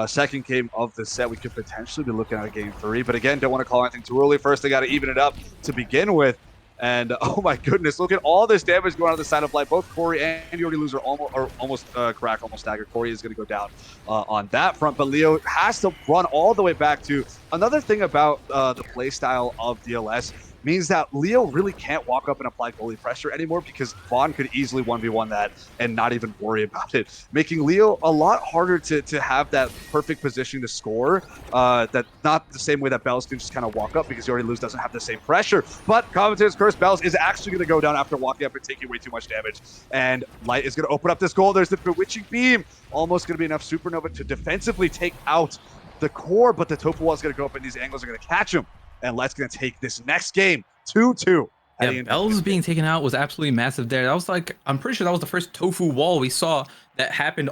Second game of the set, we could potentially be looking at a game 3. But again, don't want to call anything too early. First, they got to even it up to begin with. And oh my goodness, look at all this damage going on the side of LYTE. Both Corey and you already lose are almost cracked, almost staggered. Corey is going to go down on that front. But Leo has to run all the way back to another thing about the play style of DLS. Means that Leo really can't walk up and apply goalie pressure anymore because Vaughn could easily 1v1 that and not even worry about it, making Leo a lot harder to have that perfect position to score. That not the same way that Bells can just kind of walk up because you already lose doesn't have the same pressure. But commentator's curse, Bells is actually going to go down after walking up and taking way too much damage. And LYTE is going to open up this goal. There's the Bewitching Beam. Almost going to be enough Supernova to defensively take out the core, but the Tofu Wall is going to go up and these angles are going to catch him. And LYTE's going to take this next game 2-2. Yeah, Bells being taken out was absolutely massive there. That was like, I'm pretty sure that was the first Tofu Wall we saw that happened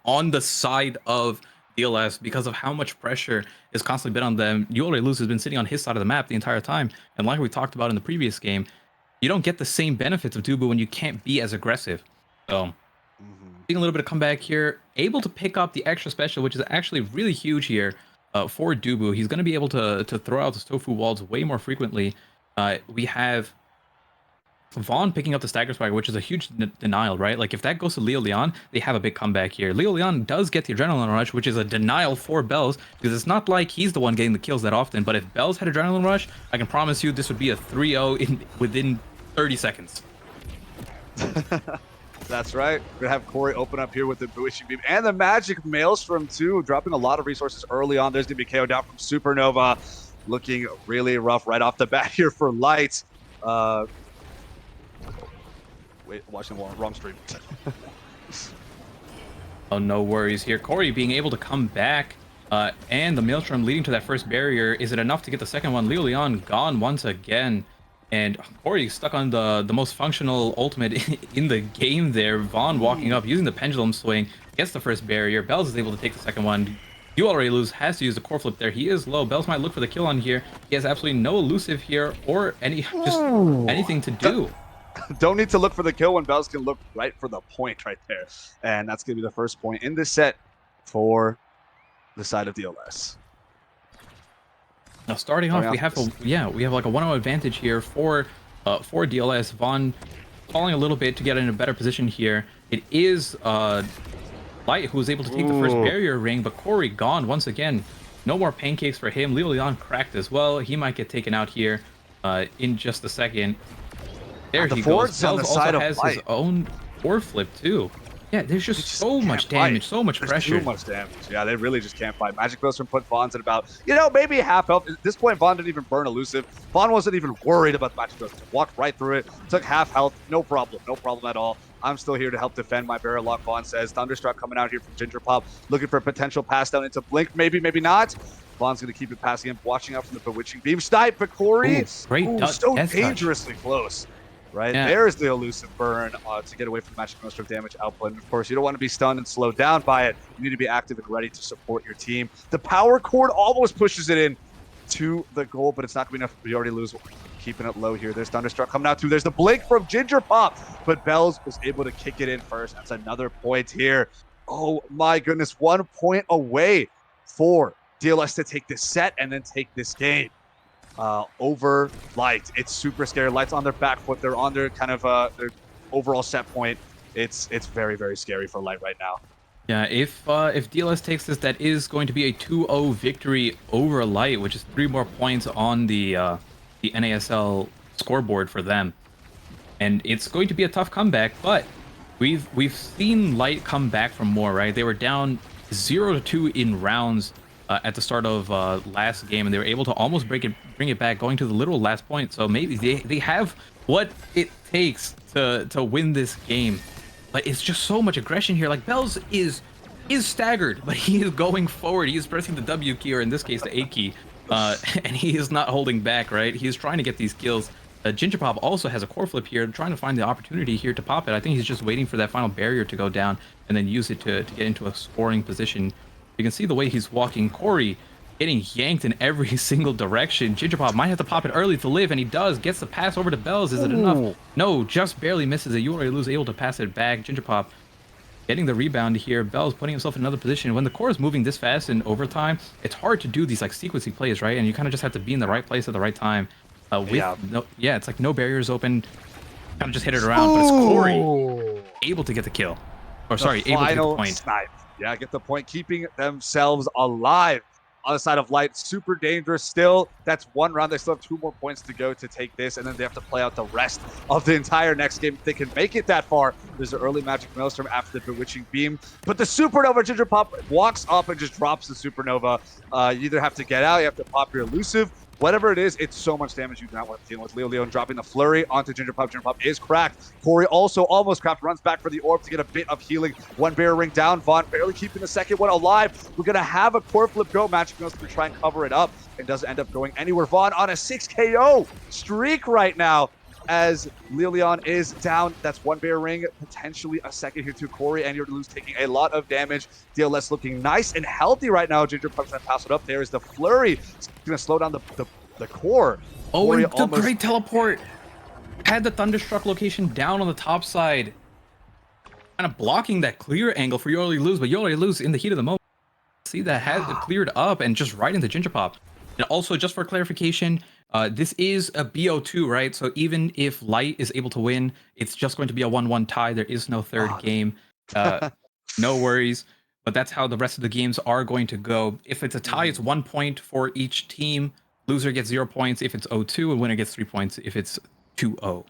on the side of DLS because of how much pressure has constantly been on them. You already lose has been sitting on his side of the map the entire time. And like we talked about in the previous game, you don't get the same benefits of Dubu when you can't be as aggressive. So, seeing a little bit of comeback here, able to pick up the extra special, which is actually really huge here. For Dubu, he's going to be able to throw out those Tofu Walls way more frequently. We have Vaughn picking up the stagger swagger, which is a huge denial, right? Like if that goes to Leo Leon, they have a big comeback here. Leo Leon does get the adrenaline rush, which is a denial for Bells, because it's not like he's the one getting the kills that often. But if Bells had adrenaline rush, I can promise you this would be a 3-0 within 30 seconds. That's right. We're gonna have Corey open up here with the Bewitching Beam and the Magic Maelstrom too, dropping a lot of resources early on. There's gonna be KO down from Supernova, looking really rough right off the bat here for LYTE. Wait, watching the wrong stream. Oh, no worries here. Corey being able to come back, and the Maelstrom leading to that first barrier. Is it enough to get the second one? Leo Leon gone once again. And Corey stuck on the most functional ultimate in the game there. Vaughn walking up, using the pendulum swing, gets the first barrier. Bells is able to take the second one. You already lose, has to use the core flip there. He is low. Bells might look for the kill on here. He has absolutely no elusive here or anything to do. Don't need to look for the kill when Bells can look right for the point right there. And that's going to be the first point in this set for the side of DLS. Now starting off, we have like a 1-0 advantage here for DLS. Vaughn falling a little bit to get in a better position here. It is LYTE who was able to take the first barrier ring, but Corey gone once again. No more pancakes for him. Leo Leon cracked as well. He might get taken out here in just a second. There he goes. Bells also has his own core flip too. Yeah, there's just so much damage, so much pressure. Too much damage. Yeah, they really just can't fight. Magic Maelstrom put Vaughn's at about, maybe half health. At this point, Vaughn didn't even burn elusive. Vaughn wasn't even worried about the Magic Maelstrom. Walked right through it, took half health, no problem at all. I'm still here to help defend my barrel lock, Vaughn says. Thunderstruck coming out here from Ginger Pop, looking for a potential pass down into Blink. Maybe, maybe not. Vaughn's going to keep it passing him, watching out from the Bewitching Beam. Snipe, but Corey, so dangerously close. Right, there's the elusive burn to get away from the Magic Maelstrom damage output. And of course, you don't want to be stunned and slowed down by it. You need to be active and ready to support your team. The power cord almost pushes it in to the goal, but it's not going to be enough. We already lose. Keeping it low here. There's Thunderstruck coming out too. There's the blink from Ginger Pop, but Bells was able to kick it in first. That's another point here. Oh my goodness, 1 point away for DLS to take this set and then take this game. Over LYTE. It's super scary. LYTE's on their back foot. They're on their kind of their overall set point. It's very, very scary for LYTE right now. Yeah, if DLS takes this, that is going to be a 2-0 victory over LYTE, which is 3 more points on the NASL scoreboard for them. And it's going to be a tough comeback, but we've seen LYTE come back from more, right? They were down 0-2 in rounds at the start of last game, and they were able to almost bring it back, going to the literal last point. So maybe they have what it takes to win this game. But it's just so much aggression here. Like Bells is staggered, but he is going forward. He is pressing the W key, or in this case the A key, and he is not holding back. Right, he is trying to get these kills. Ginger Pop also has a core flip here, trying to find the opportunity here to pop it. I think he's just waiting for that final barrier to go down and then use it to get into a scoring position. You can see the way he's walking. Corey getting yanked in every single direction. Ginger Pop might have to pop it early to live, and he does. Gets the pass over to Bells. Is it enough? No, just barely misses it. You already lose, able to pass it back. Ginger Pop getting the rebound here. Bells putting himself in another position. When the core is moving this fast in overtime, it's hard to do these like sequencing plays, right? And you kind of just have to be in the right place at the right time. It's like no barriers open. Kind of just hit it around, but it's Corey able to get the kill. Or sorry, able to get the point. Snipe. Yeah, get the point, keeping themselves alive. On the side of LYTE, super dangerous still. That's 1 round. They still have 2 more points to go to take this, and then they have to play out the rest of the entire next game if they can make it that far. There's an early Magic Maelstrom after the Bewitching Beam, but the Supernova, Ginger Pop walks up and just drops the Supernova. You either have to get out, you have to pop your elusive. Whatever it is, it's so much damage you do not want to deal with. Leo Leon dropping the flurry onto Ginger Pop. Ginger Pop is cracked. Corey also almost cracked, runs back for the orb to get a bit of healing. 1 barrier ring down. Vaughn barely keeping the second one alive. We're going to have a core flip go. Magic Maelstrom to try and cover it up. It doesn't end up going anywhere. Vaughn on a 6 KO streak right now as Leo Leon is down. That's 1 barrier ring, potentially a second here to Corey, and you're to lose, taking a lot of damage. DLS looking nice and healthy right now. Ginger Pup's gonna pass it up. There is the flurry. It's gonna slow down the core. Oh, Corey and the great teleport had the Thunderstruck location down on the top side, kind of blocking that clear angle for You Already Lose, but You Already Lose in the heat of the moment. See, that has it cleared up and just right into Ginger Pop. And also, just for clarification, This is a BO2, right? So even if LYTE is able to win, it's just going to be a 1-1 tie. There is no third Ah, game. No worries. But that's how the rest of the games are going to go. If it's a tie, it's 1 point for each team. Loser gets 0 points if it's 0-2, and winner gets 3 points if it's 2-0.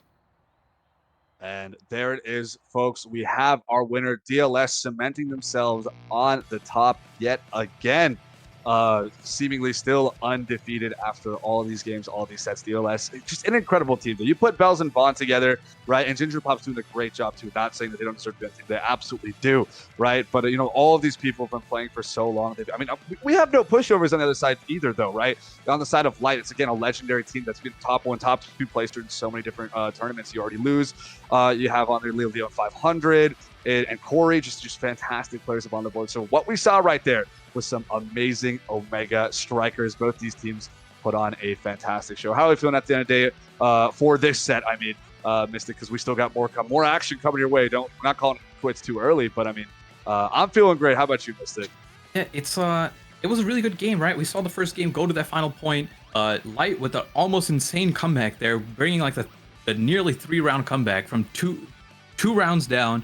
And there it is, folks. We have our winner, DLS, cementing themselves on the top yet again. Seemingly still undefeated after all these games, all these sets. DLS, just an incredible team. You put Bells and Vaughn together, right? And Ginger Pop's doing a great job too. Not saying that they don't deserve to be on the team. They absolutely do, right? But all of these people have been playing for so long. We have no pushovers on the other side either, though, right? On the side of LYTE, it's again a legendary team that's been top 1, top 2 placed in so many different tournaments. You already lose. You have on there Leo 500 and Corey, just fantastic players up on the board. So what we saw right there was some amazing Omega strikers. Both these teams put on a fantastic show. How are you feeling at the end of the day for this set? Mystic, because we still got more action coming your way. We're not calling it quits too early, but I'm feeling great. How about you, Mystic? Yeah, it was a really good game, right? We saw the first game go to that final point. LYTE with an almost insane comeback there, bringing like the nearly 3-round comeback from two rounds down.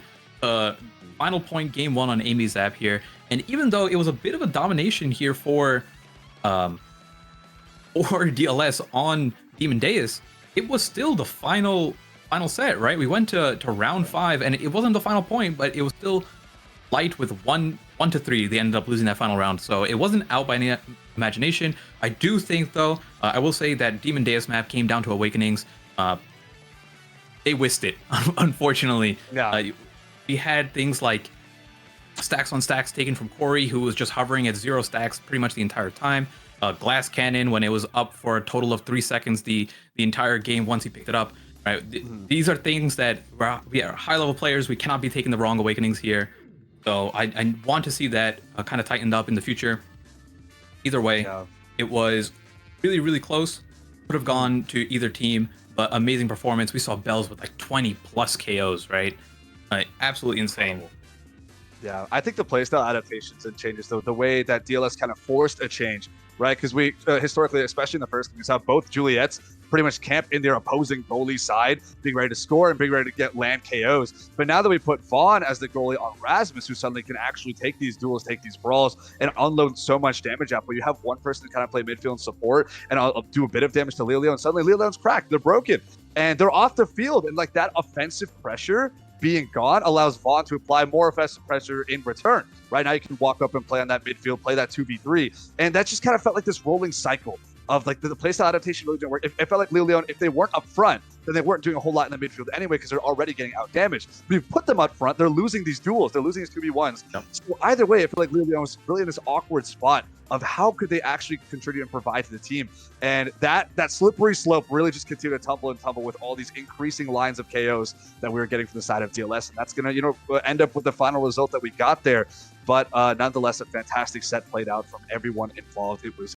Final point, game 1 on Amy's app here. And even though it was a bit of a domination here for DLS on Demon Deus, it was still the final set, right? We went to round 5, and it wasn't the final point, but it was still LYTE with 1-3. They ended up losing that final round, so it wasn't out by any imagination. I do think, though, I will say that Demon Deus map came down to Awakenings. They whisked it, unfortunately. Yeah. We had things like stacks on stacks taken from Corey, who was just hovering at 0 stacks pretty much the entire time. Glass cannon when it was up for a total of 3 seconds the entire game once he picked it up. Right, these are things that we are high level players. We cannot be taking the wrong Awakenings here. So I want to see that kind of tightened up in the future. Either way, It was really, really close. Could have gone to either team, but amazing performance. We saw Bells with like 20 plus KOs, right? Absolutely insane. Yeah, I think the playstyle adaptations and changes, the way that DLS kind of forced a change, right? Because we historically, especially in the first game, we saw both Juliets pretty much camp in their opposing goalie side, being ready to score and being ready to get land KOs. But now that we put Vaughn as the goalie on Rasmus, who suddenly can actually take these duels, take these brawls, and unload so much damage out, but you have one person to kind of play midfield and support, and I'll do a bit of damage to Leo, and suddenly Leon's cracked. They're broken, and they're off the field, and like that offensive pressure being gone allows Vaughn to apply more offensive pressure in return. Right now, you can walk up and play on that midfield, play that 2v3, and that just kind of felt like this rolling cycle of like the playstyle adaptation really didn't work. It felt like Leon, if they weren't up front, then they weren't doing a whole lot in the midfield anyway because they're already getting out damaged. But if you put them up front, they're losing these duels, they're losing these 2v1s. Yep. So either way, I feel like Leon was really in this awkward spot of how could they actually contribute and provide to the team. And that slippery slope really just continued to tumble and tumble with all these increasing lines of KOs that we were getting from the side of DLS. And that's going to, end up with the final result that we got there. But nonetheless, a fantastic set played out from everyone involved. It was